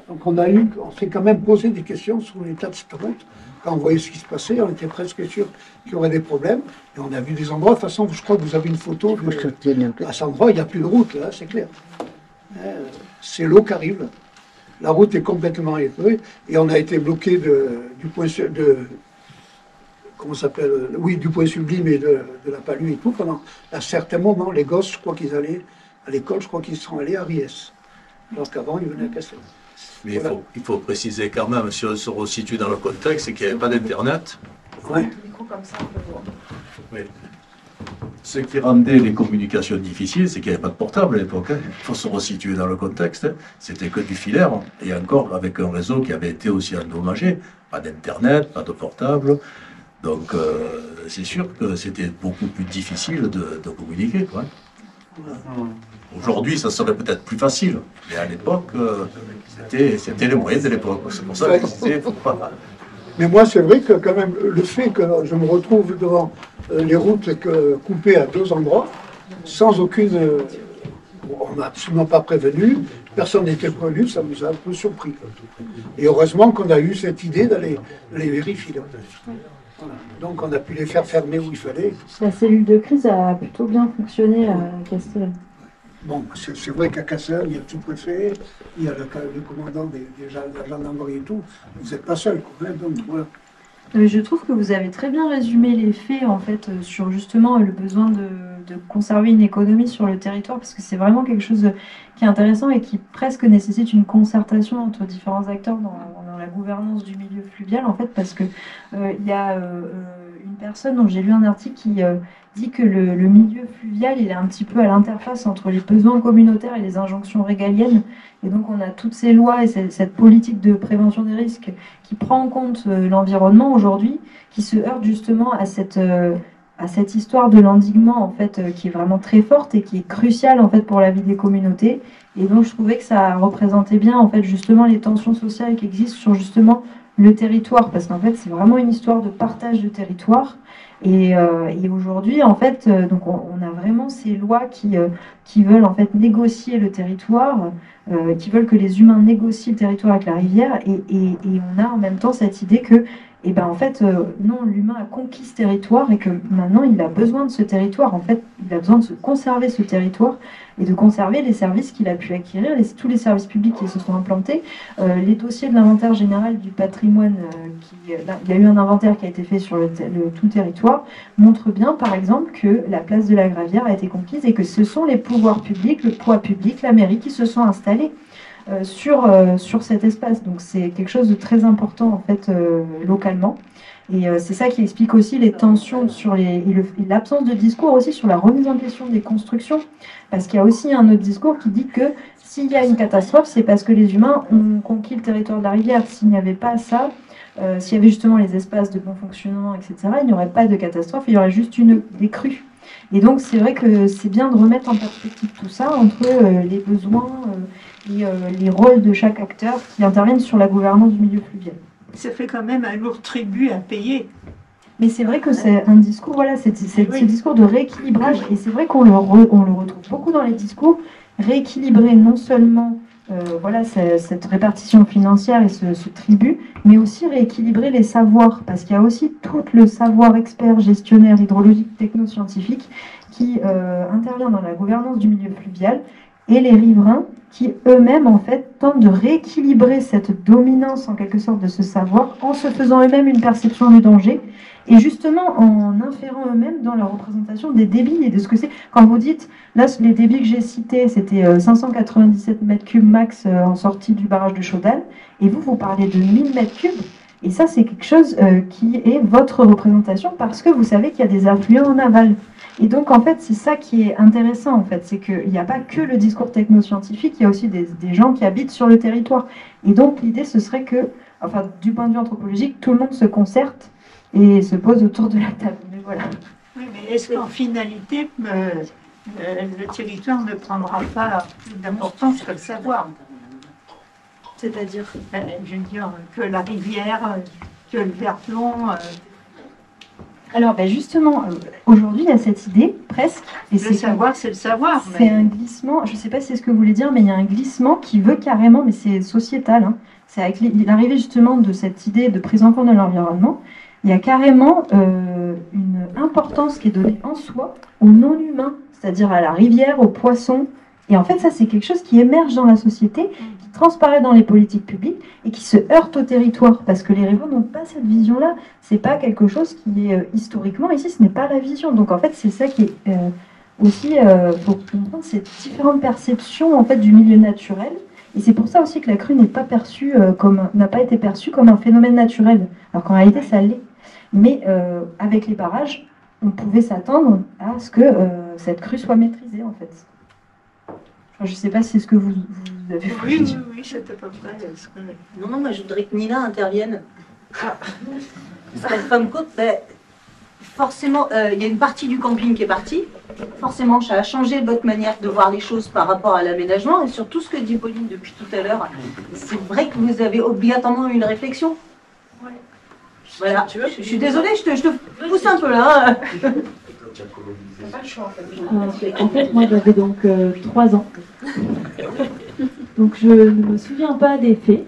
Donc on s'est quand même posé des questions sur l'état de cette route. Quand on voyait ce qui se passait, on était presque sûr qu'il y aurait des problèmes. Et on a vu des endroits, de toute façon, je crois que vous avez une photo. À cet endroit, il n'y a plus de route, là, c'est clair. C'est l'eau qui arrive. La route est complètement élevé et on a été bloqué du point comment s'appelle, oui, du point sublime et de la Palue et tout, pendant un certain moment, les gosses, je crois qu'ils allaient à l'école, je crois qu'ils sont allés à Ries, alors qu'avant, ils venaient à Castellane. Mais voilà. Il faut préciser quand même, si on se resitue dans le contexte, c'est qu'il n'y avait pas d'Internet. Ouais. Oui. Ce qui rendait les communications difficiles, c'est qu'il n'y avait pas de portable à l'époque. Il faut se resituer dans le contexte. C'était que du filaire, et encore avec un réseau qui avait été aussi endommagé. Pas d'Internet, pas de portable. Donc, c'est sûr que c'était beaucoup plus difficile de communiquer, quoi. Aujourd'hui, ça serait peut-être plus facile, mais à l'époque, c'était les moyens de l'époque. C'est pour ça que je faut pas... Mais moi, c'est vrai que quand même, le fait que je me retrouve devant les routes coupées à 2 endroits, sans aucune... on n'a absolument pas prévenu, personne n'était prévenu, ça nous a un peu surpris. Et heureusement qu'on a eu cette idée d'aller vérifier. Voilà. Donc on a pu les faire fermer où il fallait. La cellule de crise a plutôt bien fonctionné à Castellane. Bon, c'est vrai qu'à Castellane, il y a le sous-préfet, il y a le commandant de la gendarmerie et tout. Vous n'êtes pas seul, quand même. Donc, voilà. Je trouve que vous avez très bien résumé les faits, en fait, sur justement le besoin de conserver une économie sur le territoire, parce que c'est vraiment quelque chose qui est intéressant et qui presque nécessite une concertation entre différents acteurs dans la gouvernance du milieu fluvial, en fait, parce que il y a une personne dont j'ai lu un article qui dit que le milieu fluvial, il est un petit peu à l'interface entre les besoins communautaires et les injonctions régaliennes. Et donc on a toutes ces lois et cette politique de prévention des risques qui prend en compte l'environnement aujourd'hui, qui se heurte justement à cette histoire de l'endiguement, en fait, qui est vraiment très forte et qui est cruciale, en fait, pour la vie des communautés. Et donc je trouvais que ça représentait bien, en fait, justement les tensions sociales qui existent sur justement le territoire, parce qu'en fait c'est vraiment une histoire de partage de territoire. Et aujourd'hui, en fait, donc on a vraiment ces lois qui veulent en fait négocier le territoire, qui veulent que les humains négocient le territoire avec la rivière, et on a en même temps cette idée que, eh ben en fait, non, l'humain a conquis ce territoire et que maintenant il a besoin de ce territoire. En fait, il a besoin de se conserver ce territoire et de conserver les services qu'il a pu acquérir, tous les services publics qui se sont implantés. Les dossiers de l'inventaire général du patrimoine, il y a eu un inventaire qui a été fait sur tout le territoire, montre bien, par exemple, que la place de la Gravière a été conquise et que ce sont les pouvoirs publics, le poids public, la mairie qui se sont installés sur cet espace. Donc c'est quelque chose de très important, en fait, localement. Et c'est ça qui explique aussi les tensions et l'absence de discours aussi sur la remise en question des constructions. Parce qu'il y a aussi un autre discours qui dit que s'il y a une catastrophe, c'est parce que les humains ont conquis le territoire de la rivière. S'il n'y avait pas ça, s'il y avait justement les espaces de bon fonctionnement, etc., il n'y aurait pas de catastrophe, il y aurait juste des crues. Et donc c'est vrai que c'est bien de remettre en perspective tout ça entre les besoins et les rôles de chaque acteur qui interviennent sur la gouvernance du milieu fluvial. Ça fait quand même un lourd tribut à payer. Mais c'est vrai que c'est un discours, voilà, c'est ce discours de rééquilibrage, et c'est vrai qu'on le retrouve beaucoup dans les discours, rééquilibrer non seulement voilà, cette répartition financière et ce tribut, mais aussi rééquilibrer les savoirs, parce qu'il y a aussi tout le savoir expert, gestionnaire, hydrologique, technoscientifique qui intervient dans la gouvernance du milieu fluvial, et les riverains qui eux-mêmes, en fait, tentent de rééquilibrer cette dominance, en quelque sorte, de ce savoir, en se faisant eux-mêmes une perception du danger, et justement en inférant eux-mêmes dans la représentation des débits et de ce que c'est. Quand vous dites, là, les débits que j'ai cités, c'était 597 mètres cubes max en sortie du barrage de Chaudal, et vous parlez de 1000 mètres cubes, et ça, c'est quelque chose qui est votre représentation, parce que vous savez qu'il y a des affluents en aval. Et donc, en fait, c'est ça qui est intéressant, en fait, c'est qu'il n'y a pas que le discours technoscientifique, il y a aussi des gens qui habitent sur le territoire. Et donc, l'idée, ce serait que, enfin, du point de vue anthropologique, tout le monde se concerte et se pose autour de la table. Mais voilà. Oui, mais est-ce qu'en finalité, le territoire ne prendra pas plus d'importance que le savoir? C'est-à-dire je veux dire, que la rivière, que le Vertlon... Alors ben justement, aujourd'hui il y a cette idée, presque, et Le c'est savoir, c'est le savoir. c'est un glissement, je ne sais pas si c'est ce que vous voulez dire, mais il y a un glissement qui veut carrément, mais c'est sociétal, hein, c'est avec l'arrivée justement de cette idée de prise en compte de l'environnement, il y a carrément une importance qui est donnée en soi au non-humain, c'est-à-dire à la rivière, aux poissons. Et en fait, ça, c'est quelque chose qui émerge dans la société, qui transparaît dans les politiques publiques et qui se heurte au territoire. Parce que les rivaux n'ont pas cette vision-là. C'est pas quelque chose qui est historiquement ici, ce n'est pas la vision. Donc en fait, c'est ça qui est aussi, faut comprendre ces différentes perceptions en fait du milieu naturel. Et c'est pour ça aussi que la crue n'est pas perçue n'a pas été perçue comme un phénomène naturel, alors qu'en réalité, ça l'est. Mais avec les barrages, on pouvait s'attendre à ce que cette crue soit maîtrisée en fait. Je ne sais pas si c'est ce que vous avez fait. Oui, c'est à peu près ce que... Non, moi je voudrais que Nina intervienne. Parce qu'en fin de compte, forcément, il y a une partie du camping qui est partie. Forcément, ça a changé votre manière de voir les choses par rapport à l'aménagement. Et sur tout ce que dit Pauline depuis tout à l'heure, c'est vrai que vous avez obligatoirement eu une réflexion. Ouais. Voilà, je suis désolée, je te pousse un peu là. En fait, moi j'avais donc 3 ans. Donc je ne me souviens pas des faits.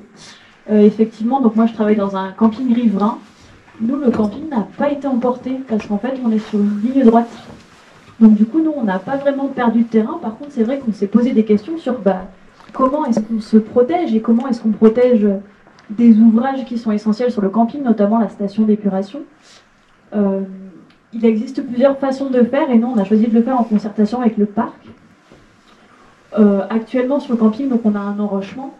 Effectivement, donc moi je travaille dans un camping riverain. Nous, le camping n'a pas été emporté parce qu'en fait on est sur une ligne droite. Donc du coup, nous on n'a pas vraiment perdu de terrain. Par contre, c'est vrai qu'on s'est posé des questions sur comment est-ce qu'on se protège et comment est-ce qu'on protège des ouvrages qui sont essentiels sur le camping, notamment la station d'épuration. Il existe plusieurs façons de faire et nous on a choisi de le faire en concertation avec le parc. Actuellement sur le camping, donc on a un enrochement,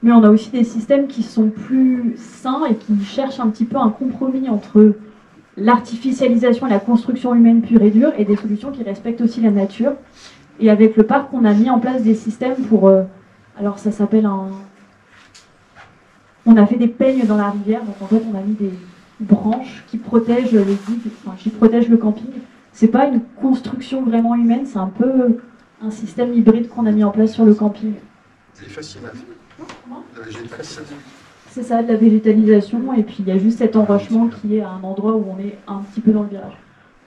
mais on a aussi des systèmes qui sont plus sains et qui cherchent un petit peu un compromis entre l'artificialisation et la construction humaine pure et dure et des solutions qui respectent aussi la nature. Et avec le parc, on a mis en place des systèmes pour... alors ça s'appelle un... On a fait des peignes dans la rivière, donc en fait on a mis des branches qui protègent les digues, enfin, qui protègent le camping. C'est pas une construction vraiment humaine, c'est un peu un système hybride qu'on a mis en place sur le camping. C'est facile à faire. C'est ça, de la végétalisation, et puis il y a juste cet enrochement qui est à un endroit où on est un petit peu dans le virage.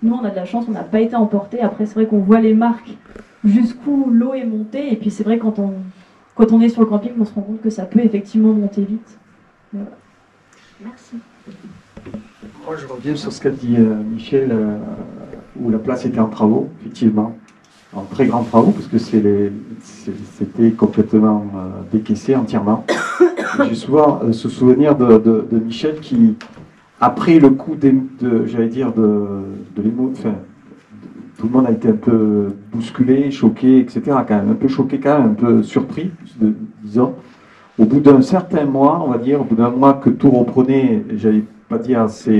Nous on a de la chance, on n'a pas été emporté. Après c'est vrai qu'on voit les marques jusqu'où l'eau est montée, et puis c'est vrai quand on est sur le camping, on se rend compte que ça peut effectivement monter vite. Voilà. Merci. Moi, je reviens sur ce qu'a dit Michel, où la place était en travaux, effectivement, en très grands travaux, parce que c'était complètement décaissé entièrement. J'ai souvent ce souvenir de Michel qui, après le coup j'allais dire, de l'émotion, enfin, tout le monde a été un peu bousculé, choqué, etc. Quand même, un peu choqué, quand même, un peu surpris, disons. Au bout d'un certain mois, on va dire, au bout d'un mois que tout reprenait, j'allais pas dire sa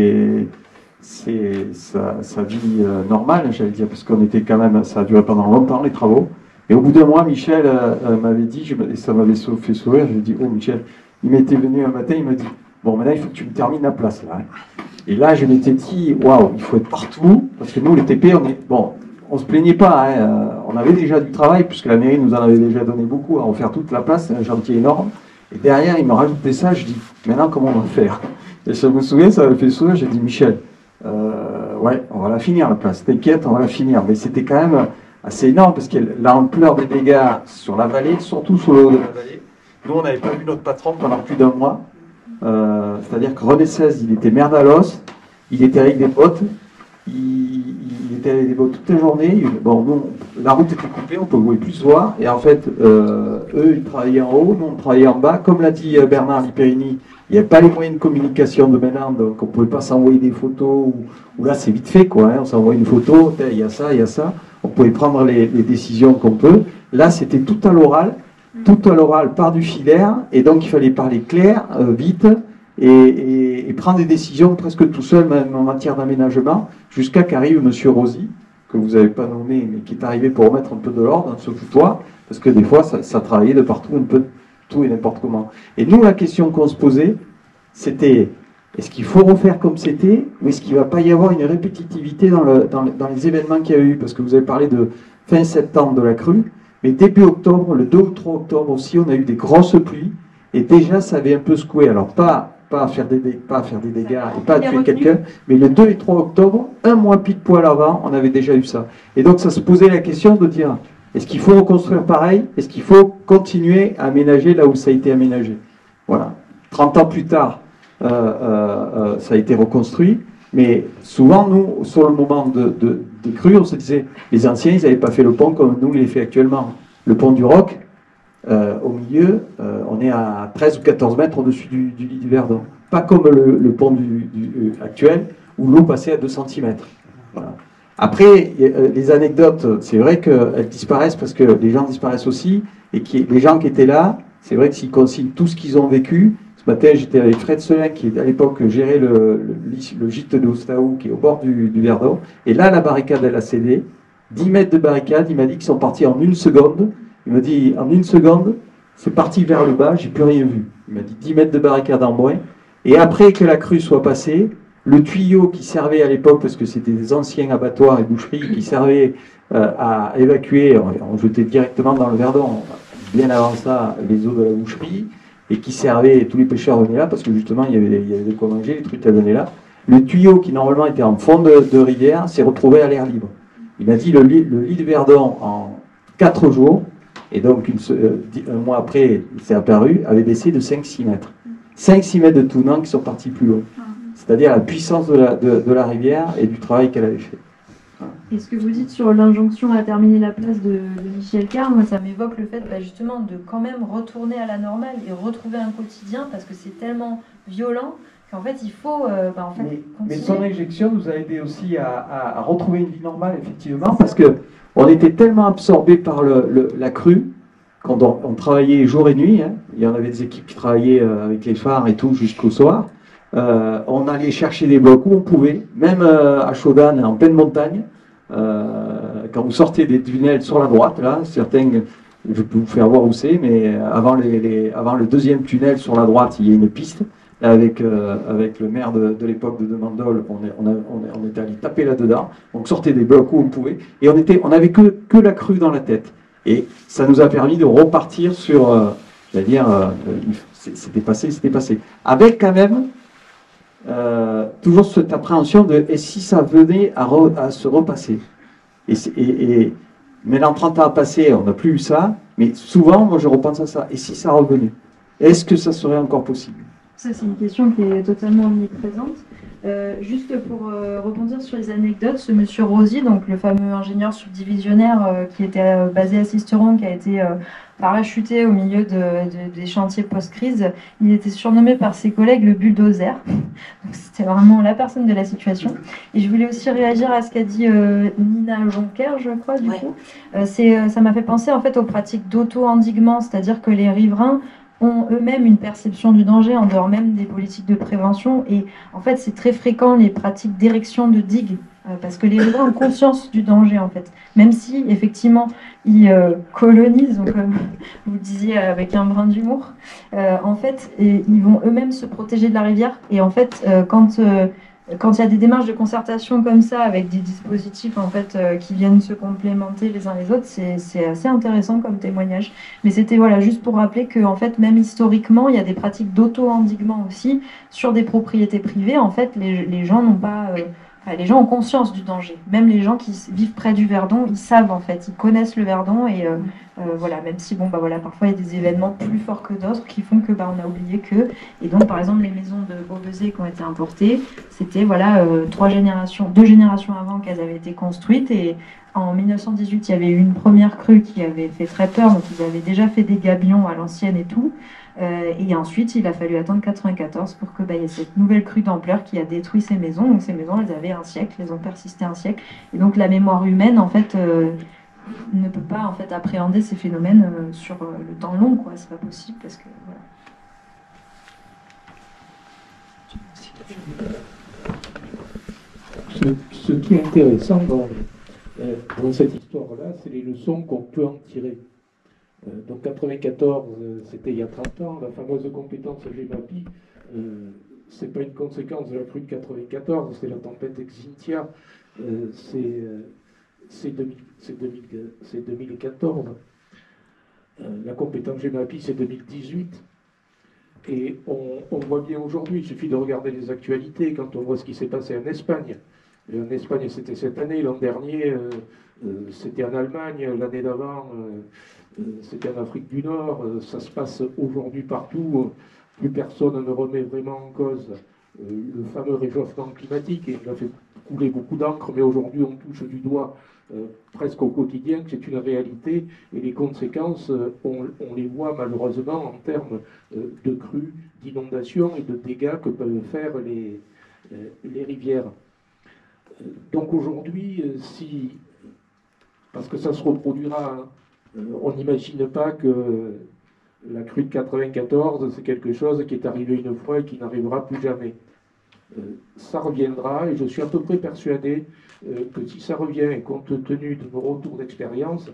vie normale, j'allais dire, parce qu'on était quand même, ça a duré pendant longtemps les travaux. Et au bout d'un mois, Michel m'avait dit, et ça m'avait fait sourire, je lui ai dit, oh Michel, il m'était venu un matin, il m'a dit, bon maintenant il faut que tu me termines la place là. Et là je m'étais dit, waouh, il faut être partout, parce que nous les TP, on se plaignait pas, hein, on avait déjà du travail, puisque la mairie nous en avait déjà donné beaucoup à refaire toute la place, c'est un chantier énorme. Et derrière, il me rajoutait ça, je dis, maintenant comment on va faire? Et je me souviens, ça m'avait fait sourire, j'ai dit, Michel, ouais, on va la finir la place, t'inquiète, on va la finir. Mais c'était quand même assez énorme, parce que l'ampleur des dégâts sur la vallée, surtout sur le haut de la vallée, nous on n'avait pas vu notre patron pendant plus d'un mois. C'est-à-dire que René XVI, il était merde à l'os, il était avec des potes, il était avec des potes toute la journée. Bon, nous, la route était coupée, on ne pouvait plus se voir. Et en fait, eux, ils travaillaient en haut, nous, on travaillait en bas. Comme l'a dit Bernard Liperini, il n'y avait pas les moyens de communication de maintenant, donc on ne pouvait pas s'envoyer des photos. Ou là, c'est vite fait, quoi. Hein, on s'envoie une photo, il y a ça, il y a ça. On pouvait prendre les décisions qu'on peut. Là, c'était tout à l'oral par du filaire. Et donc, il fallait parler clair, vite. Et prendre des décisions presque tout seul, même en matière d'aménagement, jusqu'à qu'arrive M. Rosy, que vous n'avez pas nommé, mais qui est arrivé pour remettre un peu de l'ordre dans ce foutoir, parce que des fois, ça travaillait de partout, un peu tout et n'importe comment. Et nous, la question qu'on se posait, c'était, est-ce qu'il faut refaire comme c'était, ou est-ce qu'il ne va pas y avoir une répétitivité dans les événements qu'il y a eu? Parce que vous avez parlé de fin septembre de la crue, mais début octobre, le 2 ou 3 octobre aussi, on a eu des grosses pluies, et déjà, ça avait un peu secoué. Alors, pas pas à faire des dégâts et pas à tuer quelqu'un, mais le 2 et 3 octobre, un mois pile poil avant, on avait déjà eu ça. Et donc ça se posait la question de dire, est-ce qu'il faut reconstruire pareil? Est-ce qu'il faut continuer à aménager là où ça a été aménagé? Voilà. 30 ans plus tard, ça a été reconstruit, mais souvent, nous, sur le moment des crues, on se disait, les anciens, ils n'avaient pas fait le pont comme nous, il est fait actuellement. Le pont du Roc, au milieu, on est à 13 ou 14 mètres au-dessus du lit du Verdon. Pas comme le pont actuel, où l'eau passait à 2 cm. Voilà. Après, les anecdotes, c'est vrai qu'elles disparaissent parce que les gens disparaissent aussi, et les gens qui étaient là, c'est vrai que s'ils consignent tout ce qu'ils ont vécu. Ce matin, j'étais avec Fred Selin, qui à l'époque gérait le gîte de Ostaou, qui est au bord du Verdon, et là, la barricade, elle a cédé. 10 mètres de barricade, il m'a dit qu'ils sont partis en 1 seconde. Il m'a dit, en 1 seconde, c'est parti vers le bas, j'ai plus rien vu. Il m'a dit 10 mètres de barricade en moins. Et après que la crue soit passée, le tuyau qui servait à l'époque, parce que c'était des anciens abattoirs et boucheries qui servaient à évacuer, on jetait directement dans le Verdon, bien avant ça, les eaux de la boucherie, et qui servait, tous les pêcheurs venaient là, parce que justement, il y avait de quoi manger, les trucs venaient là. Le tuyau qui normalement était en fond de rivière s'est retrouvé à l'air libre. Il m'a dit le lit de Verdon en 4 jours, et donc un mois après, il s'est apparu, avait baissé de 5-6 mètres. 5-6 mètres de tournant qui sont partis plus haut. C'est-à-dire la puissance de la rivière et du travail qu'elle avait fait. Et ce que vous dites sur l'injonction à terminer la place de Michel Carle, moi ça m'évoque le fait justement de quand même retourner à la normale et retrouver un quotidien, parce que c'est tellement violent qu'en fait il faut continuer. Mais son injection nous a aidé aussi à retrouver une vie normale, effectivement, parce qu'on était tellement absorbés par la crue, quand on travaillait jour et nuit, hein, il y en avait des équipes qui travaillaient avec les phares et tout jusqu'au soir. On allait chercher des blocs où on pouvait, même à Chaudane, en pleine montagne. Quand vous sortez des tunnels sur la droite, là, certains, je peux vous faire voir où c'est, mais avant le deuxième tunnel sur la droite, il y a une piste. Avec le maire de l'époque de Demandol, on était allé taper là-dedans. Donc sortait des blocs où on pouvait, et on n'avait que la crue dans la tête. Et ça nous a permis de repartir sur, j'allais dire, c'était passé. Avec quand même toujours cette appréhension de et si ça venait à se repasser. Maintenant 30 ans à passer, on n'a plus eu ça, mais souvent, moi je repense à ça. Et si ça revenait? Est-ce que ça serait encore possible? Ça, c'est une question qui est totalement omniprésente. Juste pour rebondir sur les anecdotes, ce monsieur Rosy, donc le fameux ingénieur subdivisionnaire qui était basé à Sisteron, qui a été parachuté au milieu des chantiers post-crise, il était surnommé par ses collègues le bulldozer. C'était vraiment la personne de la situation. Et je voulais aussi réagir à ce qu'a dit Nina Jonker, je crois, du coup. Ça m'a fait penser en fait aux pratiques d'auto-endiguement, c'est-à-dire que les riverains ont eux-mêmes une perception du danger en dehors même des politiques de prévention, et en fait c'est très fréquent les pratiques d'érection de digues parce que les riverains ont conscience du danger en fait, même si effectivement ils colonisent, donc, comme vous disiez avec un brin d'humour, en fait ils vont eux-mêmes se protéger de la rivière, et en fait quand il y a des démarches de concertation comme ça, avec des dispositifs en fait qui viennent se complémenter les uns les autres, c'est assez intéressant comme témoignage. Mais c'était voilà, juste pour rappeler que en fait, même historiquement, il y a des pratiques d'auto-endiguement aussi sur des propriétés privées. En fait, les gens n'ont pas... les gens ont conscience du danger. Même les gens qui vivent près du Verdon, ils savent en fait, ils connaissent le Verdon, et voilà, même si parfois il y a des événements plus forts que d'autres qui font que on a oublié que. Et donc par exemple les maisons de Beauvaisis qui ont été importées, c'était deux générations avant qu'elles avaient été construites, et en 1918 il y avait eu une première crue qui avait fait très peur, donc ils avaient déjà fait des gabions à l'ancienne et tout. Et ensuite, il a fallu attendre 94 pour que y ait cette nouvelle crue d'ampleur qui a détruit ces maisons. Donc ces maisons, elles avaient un siècle, elles ont persisté un siècle. Et donc la mémoire humaine, en fait, ne peut pas en fait appréhender ces phénomènes sur le temps long, quoi. C'est pas possible parce que voilà. Ce qui est intéressant dans cette histoire-là, c'est les leçons qu'on peut en tirer. Donc 94, c'était il y a 30 ans, la fameuse compétence GEMAPI, c'est pas une conséquence de la crue de 94, c'est la tempête Xynthia, c'est 2014. La compétence GEMAPI, c'est 2018. Et on voit bien aujourd'hui, il suffit de regarder les actualités, quand on voit ce qui s'est passé en Espagne. Et en Espagne, c'était cette année, l'an dernier, c'était en Allemagne, l'année d'avant, c'était en Afrique du Nord, ça se passe aujourd'hui partout. Plus personne ne remet vraiment en cause le fameux réchauffement climatique, et il a fait couler beaucoup d'encre, mais aujourd'hui on touche du doigt presque au quotidien que c'est une réalité, et les conséquences, on les voit malheureusement en termes de crues, d'inondations et de dégâts que peuvent faire les rivières. Donc aujourd'hui, parce que ça se reproduira, on n'imagine pas que la crue de 94, c'est quelque chose qui est arrivé une fois et qui n'arrivera plus jamais. Ça reviendra, et je suis à peu près persuadé que si ça revient, et compte tenu de nos retours d'expérience,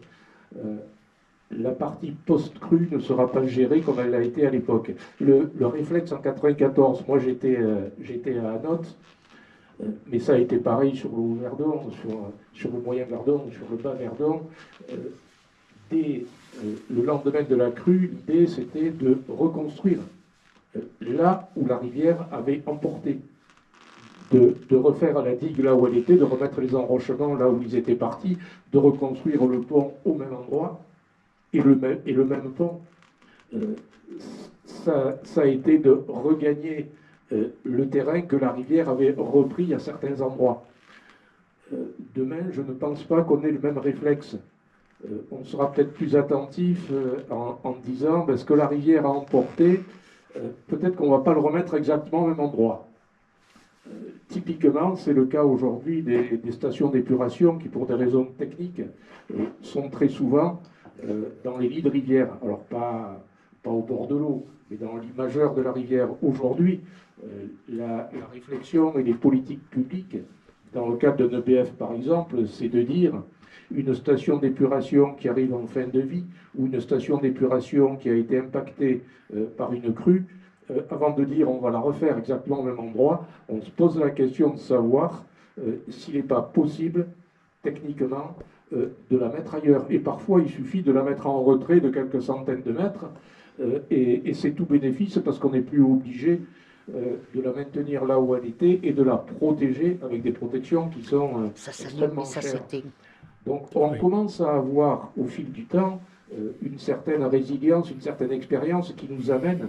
la partie post-crue ne sera pas gérée comme elle l'a été à l'époque. Le réflexe en 94, moi j'étais à Anote, mais ça a été pareil sur le haut Verdon, sur le moyen Verdon, sur le bas Verdon. Dès le lendemain de la crue, l'idée c'était de reconstruire là où la rivière avait emporté, de refaire la digue là où elle était, de remettre les enrochements là où ils étaient partis, de reconstruire le pont au même endroit, et le même pont. Ça a été de regagner le terrain que la rivière avait repris à certains endroits. Demain, je ne pense pas qu'on ait le même réflexe. On sera peut-être plus attentif en disant ce que la rivière a emporté, peut-être qu'on ne va pas le remettre exactement au même endroit. Typiquement, c'est le cas aujourd'hui des stations d'épuration qui, pour des raisons techniques, sont très souvent dans les lits de rivière. Alors, pas au bord de l'eau, mais dans le lit majeur de la rivière. Aujourd'hui, la réflexion et les politiques publiques, dans le cadre d'un EPF par exemple, c'est de dire une station d'épuration qui arrive en fin de vie ou une station d'épuration qui a été impactée par une crue, avant de dire on va la refaire exactement au même endroit, on se pose la question de savoir s'il n'est pas possible, techniquement, de la mettre ailleurs. Et parfois, il suffit de la mettre en retrait de quelques centaines de mètres, et c'est tout bénéfice parce qu'on n'est plus obligé de la maintenir là où elle était et de la protéger avec des protections qui sont extrêmement chères. Donc on commence à avoir au fil du temps une certaine résilience, une certaine expérience qui nous amène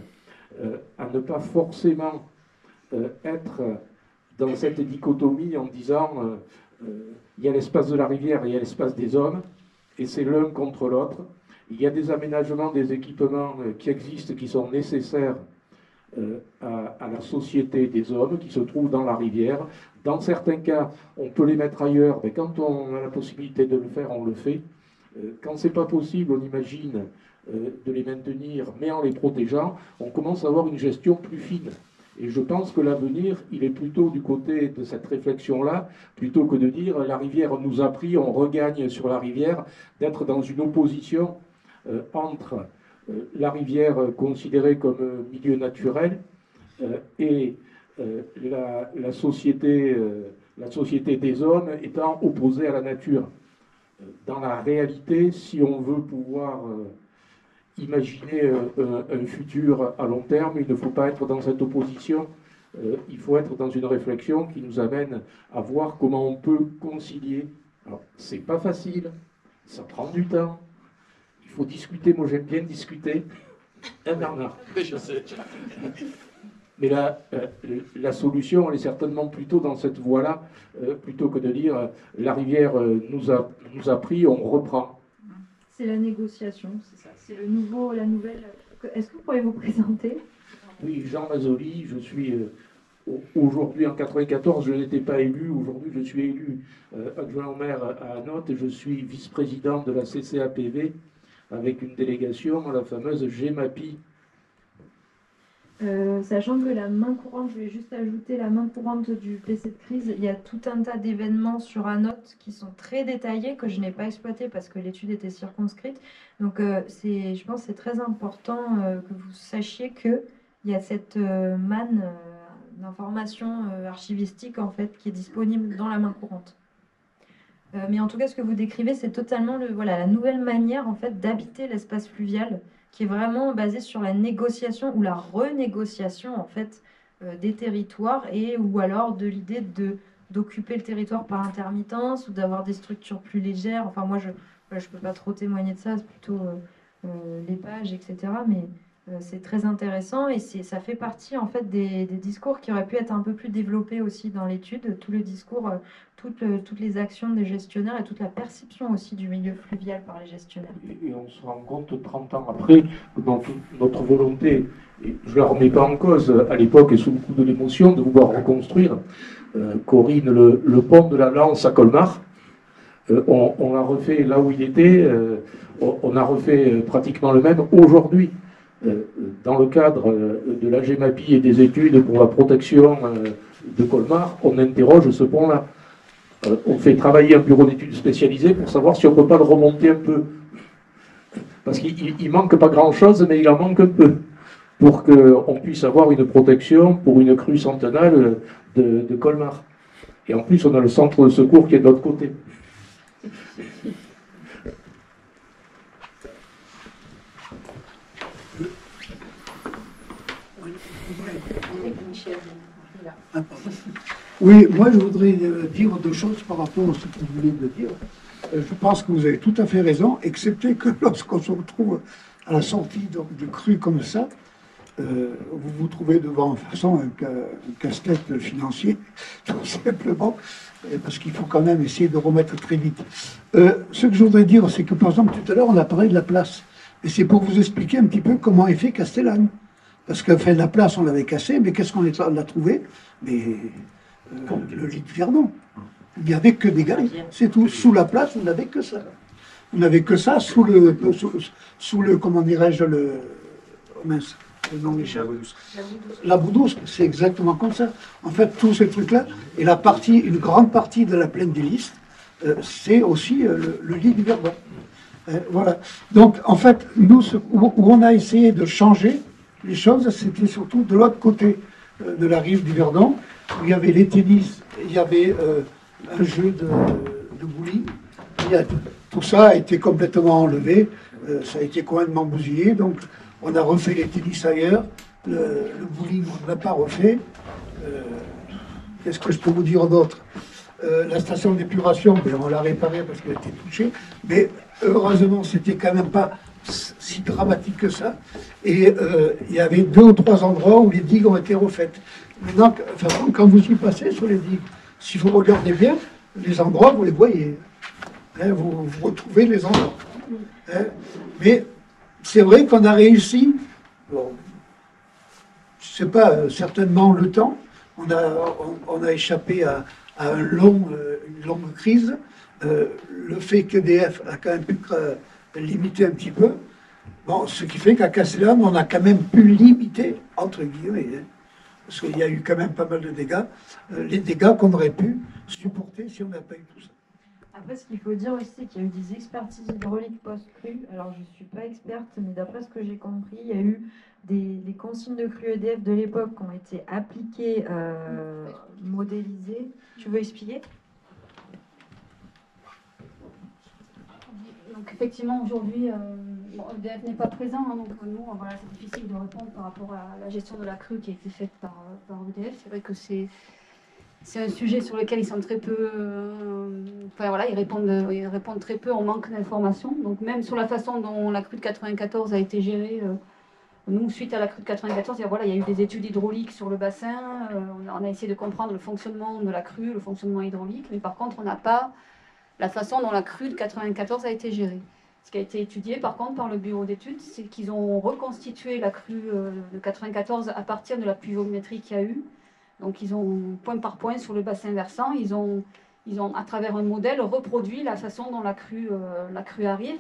à ne pas forcément être dans cette dichotomie en disant il y a l'espace de la rivière et il y a l'espace des hommes, et c'est l'un contre l'autre. Il y a des aménagements, des équipements qui existent, qui sont nécessaires à la société des hommes, qui se trouvent dans la rivière. Dans certains cas, on peut les mettre ailleurs, mais quand on a la possibilité de le faire, on le fait. Quand c'est pas possible, on imagine de les maintenir, mais en les protégeant, on commence à avoir une gestion plus fine. Et je pense que l'avenir, il est plutôt du côté de cette réflexion-là, plutôt que de dire la rivière nous a pris, on regagne sur la rivière, d'être dans une opposition entre la rivière considérée comme milieu naturel et la société des hommes étant opposée à la nature. Dans la réalité, si on veut pouvoir imaginer un futur à long terme, il ne faut pas être dans cette opposition, il faut être dans une réflexion qui nous amène à voir comment on peut concilier. Alors, c'est pas facile, ça prend du temps, il faut discuter, moi j'aime bien discuter. Hein, Bernard ? Je sais. Mais là, la solution, elle est certainement plutôt dans cette voie-là, plutôt que de dire la rivière nous a pris, on reprend. C'est la négociation, c'est ça. C'est la nouvelle. Est-ce que vous pourriez vous présenter ? Oui, Jean Mazzoli, je suis aujourd'hui en 94, je n'étais pas élu. Aujourd'hui, je suis élu adjoint au maire à Anote et je suis vice-président de la CCAPV avec une délégation à la fameuse GEMAPI. Sachant que la main courante, je vais juste ajouter la main courante du PC de crise, il y a tout un tas d'événements sur Anote qui sont très détaillés, que je n'ai pas exploité parce que l'étude était circonscrite. Donc je pense que c'est très important que vous sachiez qu'il y a cette manne d'informations archivistiques en fait, qui est disponible dans la main courante. Mais en tout cas, ce que vous décrivez, c'est totalement la nouvelle manière en fait, d'habiter l'espace fluvial qui est vraiment basé sur la négociation ou la renégociation en fait des territoires et ou alors de l'idée d'occuper le territoire par intermittence ou d'avoir des structures plus légères. Enfin moi je peux pas trop témoigner de ça, c'est plutôt les pages, etc. Mais c'est très intéressant et ça fait partie en fait des discours qui auraient pu être un peu plus développés aussi dans l'étude, tout le discours, toutes les actions des gestionnaires et toute la perception aussi du milieu fluvial par les gestionnaires. Et on se rend compte 30 ans après que dans toute notre volonté, et je ne la remets pas en cause à l'époque et sous le coup de l'émotion, de vouloir reconstruire, Corinne, le pont de la Lance à Colmar, on l'a refait là où il était, on a refait pratiquement le même aujourd'hui. Dans le cadre de la GEMAPI et des études pour la protection de Colmar, on interroge ce pont-là. On fait travailler un bureau d'études spécialisé pour savoir si on ne peut pas le remonter un peu. Parce qu'il manque pas grand-chose, mais il en manque un peu. Pour qu'on puisse avoir une protection pour une crue centennale de Colmar. Et en plus, on a le centre de secours qui est de l'autre côté. Oui, moi je voudrais dire deux choses par rapport à ce que vous venez de dire. Je pense que vous avez tout à fait raison, excepté que lorsqu'on se retrouve à la sortie de crues comme ça, vous vous trouvez devant, de toute façon, un casse-tête financier, tout simplement, parce qu'il faut quand même essayer de remettre très vite. Ce que je voudrais dire, c'est que par exemple, tout à l'heure, on a parlé de la place. Et c'est pour vous expliquer un petit peu comment est fait Castellane. Parce que enfin, la place, on l'avait cassée, mais qu'est-ce qu'on a trouvé? Mais le lit de Verdon. Il n'y avait que des galeries, c'est tout. Sous la place, on n'avait que ça. On n'avait que ça sous le comment dirais-je, mince, le nom m'échappe. La Boudousque, c'est exactement comme ça. En fait, tous ces trucs-là, et une grande partie de la plaine des Listes, c'est aussi le lit du Verdon. Voilà. Donc, en fait, nous, où on a essayé de changer les choses, c'était surtout de l'autre côté de la rive du Verdon, où il y avait les tennis, il y avait un jeu de bowling. Tout ça a été complètement enlevé, ça a été complètement bousillé, donc on a refait les tennis ailleurs, le bowling on ne l'a pas refait. Qu'est-ce que je peux vous dire d'autre? La station d'épuration, on l'a réparée parce qu'elle était touchée, mais heureusement c'était quand même pas si dramatique que ça. Et il y avait 2 ou 3 endroits où les digues ont été refaites. Maintenant, quand vous y passez sur les digues, si vous regardez bien, les endroits, vous les voyez. Hein, vous retrouvez les endroits. Hein, mais c'est vrai qu'on a réussi, bon, je ne sais pas, certainement le temps, on a échappé à une longue crise. Le fait qu'EDF a quand même pu limiter un petit peu, bon, ce qui fait qu'à Castellane, on a quand même pu limiter, entre guillemets, hein, parce qu'il y a eu quand même pas mal de dégâts, les dégâts qu'on aurait pu supporter si on n'a pas eu tout ça. Après, ce qu'il faut dire aussi, c'est qu'il y a eu des expertises hydrauliques post-crue. Alors, je ne suis pas experte, mais d'après ce que j'ai compris, il y a eu des consignes de crue EDF de l'époque qui ont été appliquées, modélisées. Tu veux expliquer? Donc effectivement, aujourd'hui, EDF n'est pas présent, hein, donc nous, voilà, c'est difficile de répondre par rapport à la gestion de la crue qui a été faite par EDF. C'est vrai que c'est un sujet sur lequel ils sont très peu... enfin voilà, ils répondent très peu, on manque d'informations. Donc même sur la façon dont la crue de 94 a été gérée, nous, suite à la crue de 94, voilà, il y a eu des études hydrauliques sur le bassin, on a essayé de comprendre le fonctionnement de la crue, le fonctionnement hydraulique, mais par contre, on n'a pas la façon dont la crue de 94 a été gérée. Ce qui a été étudié par contre par le bureau d'études, c'est qu'ils ont reconstitué la crue de 94 à partir de la pluviométrie qu'il y a eu. Donc ils ont point par point sur le bassin versant, ils ont à travers un modèle reproduit la façon dont la crue arrive.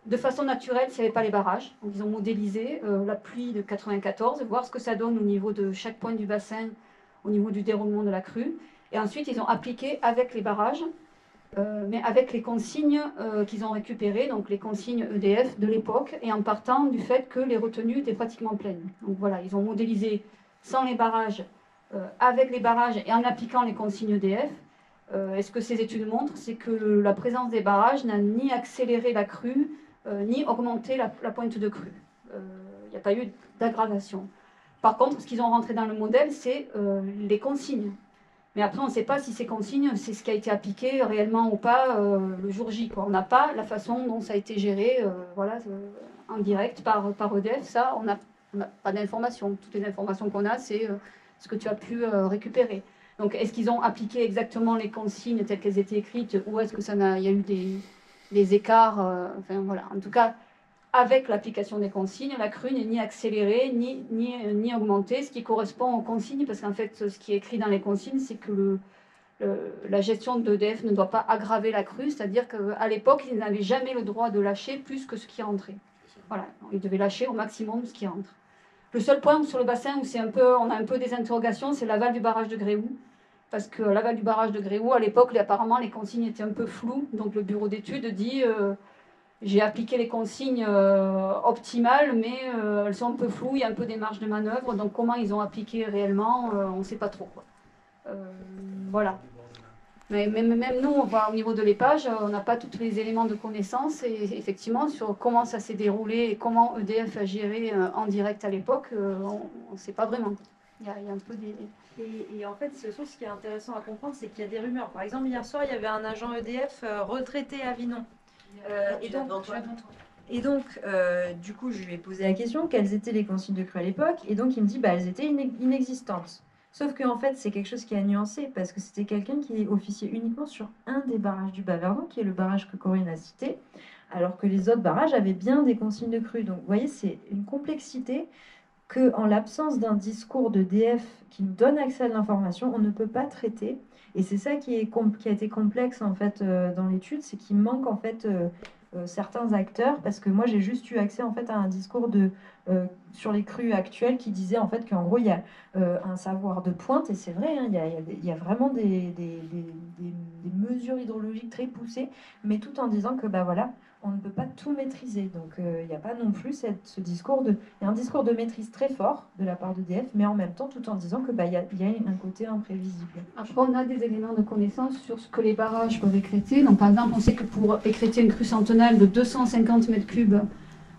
De façon naturelle s'il n'y avait pas les barrages. Donc ils ont modélisé la pluie de 94, voir ce que ça donne au niveau de chaque point du bassin, au niveau du déroulement de la crue. Et ensuite ils ont appliqué avec les barrages, mais avec les consignes qu'ils ont récupérées, donc les consignes EDF de l'époque, et en partant du fait que les retenues étaient pratiquement pleines. Donc voilà, ils ont modélisé sans les barrages, avec les barrages et en appliquant les consignes EDF. Et ce que ces études montrent, c'est que la présence des barrages n'a ni accéléré la crue, ni augmenter la pointe de crue. Il n'y a pas eu d'aggravation. Par contre, ce qu'ils ont rentré dans le modèle, c'est les consignes. Mais après, on ne sait pas si ces consignes, c'est ce qui a été appliqué réellement ou pas le jour J, quoi. On n'a pas la façon dont ça a été géré en direct par EDF. Ça, on n'a pas d'informations. Toutes les informations qu'on a, c'est ce que tu as pu récupérer. Donc, est-ce qu'ils ont appliqué exactement les consignes telles qu'elles étaient écrites, ou est-ce que il y a eu des écarts enfin, voilà. En tout cas, avec l'application des consignes, la crue n'est ni accélérée, ni augmentée, ce qui correspond aux consignes, parce qu'en fait, ce qui est écrit dans les consignes, c'est que la gestion d'EDF ne doit pas aggraver la crue, c'est-à-dire qu'à l'époque, ils n'avaient jamais le droit de lâcher plus que ce qui rentrait. Voilà, ils devaient lâcher au maximum ce qui rentre. Le seul point sur le bassin où on a un peu des interrogations, c'est l'aval du barrage de Gréoux, parce que l'aval du barrage de Gréoux, à l'époque, apparemment, les consignes étaient un peu floues, donc le bureau d'études dit... j'ai appliqué les consignes optimales, mais elles sont un peu floues, il y a un peu des marges de manœuvre, donc comment ils ont appliqué réellement, on ne sait pas trop, quoi. Voilà. Mais même nous, au niveau de l'épage, on n'a pas tous les éléments de connaissance, et effectivement, sur comment ça s'est déroulé et comment EDF a géré en direct à l'époque, on ne sait pas vraiment. Il y a un peu des... Et en fait, ce qui est intéressant à comprendre, c'est qu'il y a des rumeurs. Par exemple, hier soir, il y avait un agent EDF retraité à Vinon. Et donc, du coup, je lui ai posé la question, quelles étaient les consignes de crue à l'époque? Et donc, il me dit, elles étaient inexistantes. Sauf qu'en fait, c'est quelque chose qui a nuancé, parce que c'était quelqu'un qui officiait uniquement sur un des barrages du Bas-Verdon, qui est le barrage que Corinne a cité, alors que les autres barrages avaient bien des consignes de crue. Donc, vous voyez, c'est une complexité qu'en l'absence d'un discours d'EDF qui nous donne accès à l'information, on ne peut pas traiter. Et c'est ça qui a été complexe en fait dans l'étude, c'est qu'il manque en fait certains acteurs, parce que moi j'ai juste eu accès en fait à un discours sur les crues actuelles qui disait en fait qu'en gros il y a un savoir de pointe, et c'est vrai, hein, il y a vraiment des mesures hydrologiques très poussées, mais tout en disant que voilà, on ne peut pas tout maîtriser. Donc il n'y a pas non plus ce discours il y a un discours de maîtrise très fort de la part d'EDF, mais en même temps tout en disant que il y a un côté imprévisible. Après, on a des éléments de connaissance sur ce que les barrages peuvent écrêter. Donc par exemple, on sait que pour écrêter une crue centenale de 250 mètres cubes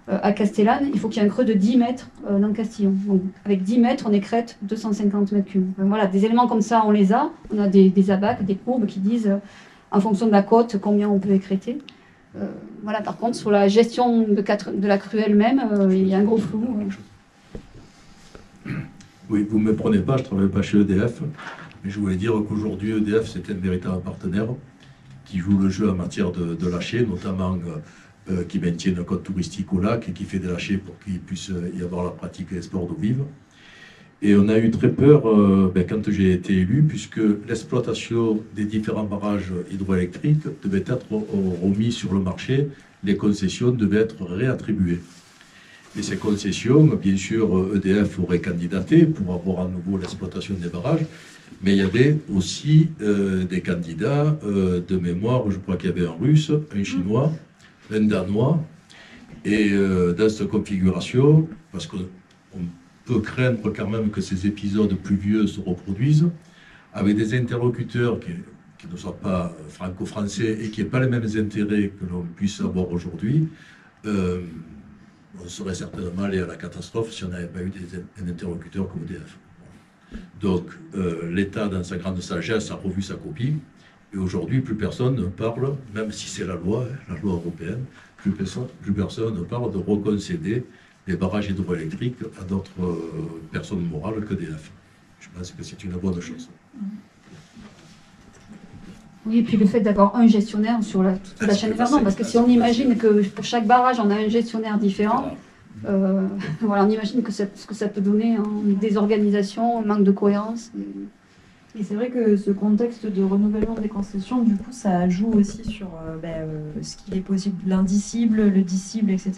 à Castellane, il faut qu'il y ait un creux de 10 mètres dans Castillon. Donc avec 10 mètres, on écrête 250 mètres cubes. Donc, voilà, des éléments comme ça, on les a. On a des abacs, des courbes qui disent, en fonction de la côte, combien on peut écrêter. Voilà, par contre, sur la gestion de la crue elle-même, il y a un gros flou. Oui, vous ne me prenez pas, je ne travaille pas chez EDF, mais je voulais dire qu'aujourd'hui, EDF, c'est un véritable partenaire qui joue le jeu en matière de lâcher, notamment qui maintient une côte touristique au lac et qui fait des lâchers pour qu'il puisse y avoir la pratique des sports d'eau vive. Et on a eu très peur quand j'ai été élu, puisque l'exploitation des différents barrages hydroélectriques devait être remis sur le marché, les concessions devaient être réattribuées. Et ces concessions, bien sûr, EDF aurait candidaté pour avoir à nouveau l'exploitation des barrages, mais il y avait aussi des candidats de mémoire, je crois qu'il y avait un Russe, un Chinois, un Danois, et dans cette configuration, parce qu'on peut craindre quand même que ces épisodes pluvieux se reproduisent, avec des interlocuteurs qui ne soient pas franco-français et qui n'aient pas les mêmes intérêts que l'on puisse avoir aujourd'hui, on serait certainement allé à la catastrophe si on n'avait pas eu un interlocuteur comme EDF. Donc l'État, dans sa grande sagesse, a revu sa copie, et aujourd'hui, plus personne ne parle, même si c'est la loi européenne, plus personne ne parle de reconcéder les barrages hydroélectriques à d'autres personnes morales que d'EDF. Je pense que c'est une bonne chose. Oui, et puis le fait d'avoir un gestionnaire sur toute la chaîne Verdon, parce que si on imagine que pour chaque barrage, on a un gestionnaire différent, voilà, on imagine ce que ça peut donner en désorganisation, un manque de cohérence. Et c'est vrai que ce contexte de renouvellement des concessions, du coup, ça joue aussi sur ce qu'il est possible, l'indicible, le dissible, etc.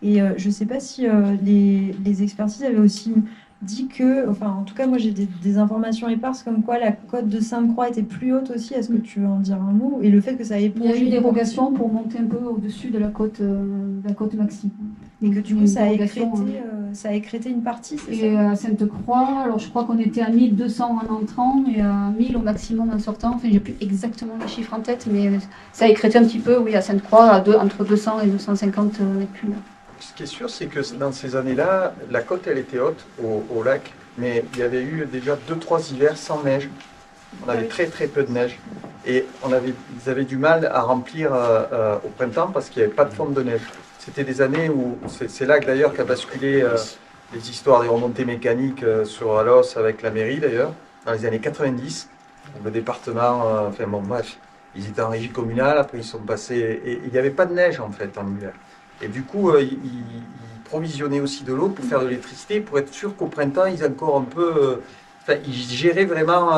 Et je ne sais pas si les expertises avaient aussi dit que, enfin en tout cas moi j'ai des informations éparses comme quoi la côte de Sainte-Croix était plus haute aussi. Est-ce que tu veux en dire un mot? Et le fait que ça ait Il y a épongé eu une une dérogation pour monter un peu au-dessus de la côte maxi. et que du coup Une ça a dérogation, écrété une partie, c'est Et ça? à Sainte-Croix, alors je crois qu'on était à 1200 en entrant et à 1000 au maximum en sortant. Enfin, j'ai plus exactement les chiffres en tête, mais ça a écrété un petit peu, oui, à Sainte-Croix, entre 200 et 250 mètres cubes. Ce qui est sûr, c'est que dans ces années-là, la côte, elle était haute au lac, mais il y avait eu déjà 2-3 hivers sans neige. On avait très très peu de neige. Et ils avaient du mal à remplir au printemps parce qu'il n'y avait pas de fonte de neige. C'était des années où, c'est là d'ailleurs qu'a basculé les histoires des remontées mécaniques sur Alos avec la mairie d'ailleurs, dans les années 90. Le département, enfin bon bref, ils étaient en régie communale, après ils sont passés, et il n'y avait pas de neige en fait en hiver. Et du coup, ils provisionnaient aussi de l'eau pour faire de l'électricité, pour être sûr qu'au printemps, ils encore un peu... Enfin, ils géraient vraiment...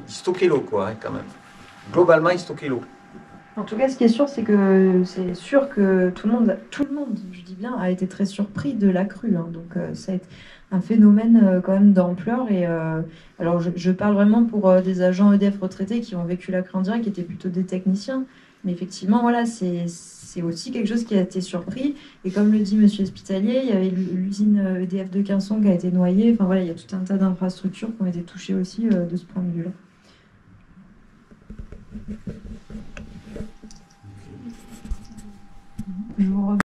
ils stockaient l'eau, quoi, hein, quand même. Globalement, ils stockaient l'eau. En tout cas, ce qui est sûr, c'est que tout le monde, je dis bien, a été très surpris de la crue. Hein. Donc, ça a été un phénomène quand même d'ampleur. Et alors, je parle vraiment pour des agents EDF retraités qui ont vécu la crue en direct, qui étaient plutôt des techniciens. Mais effectivement, voilà, c'est aussi quelque chose qui a été surpris. Et comme le dit Monsieur Hospitalier, il y avait l'usine EDF de Quinson qui a été noyée. Enfin voilà, il y a tout un tas d'infrastructures qui ont été touchées aussi de ce point de vue-là. Je vous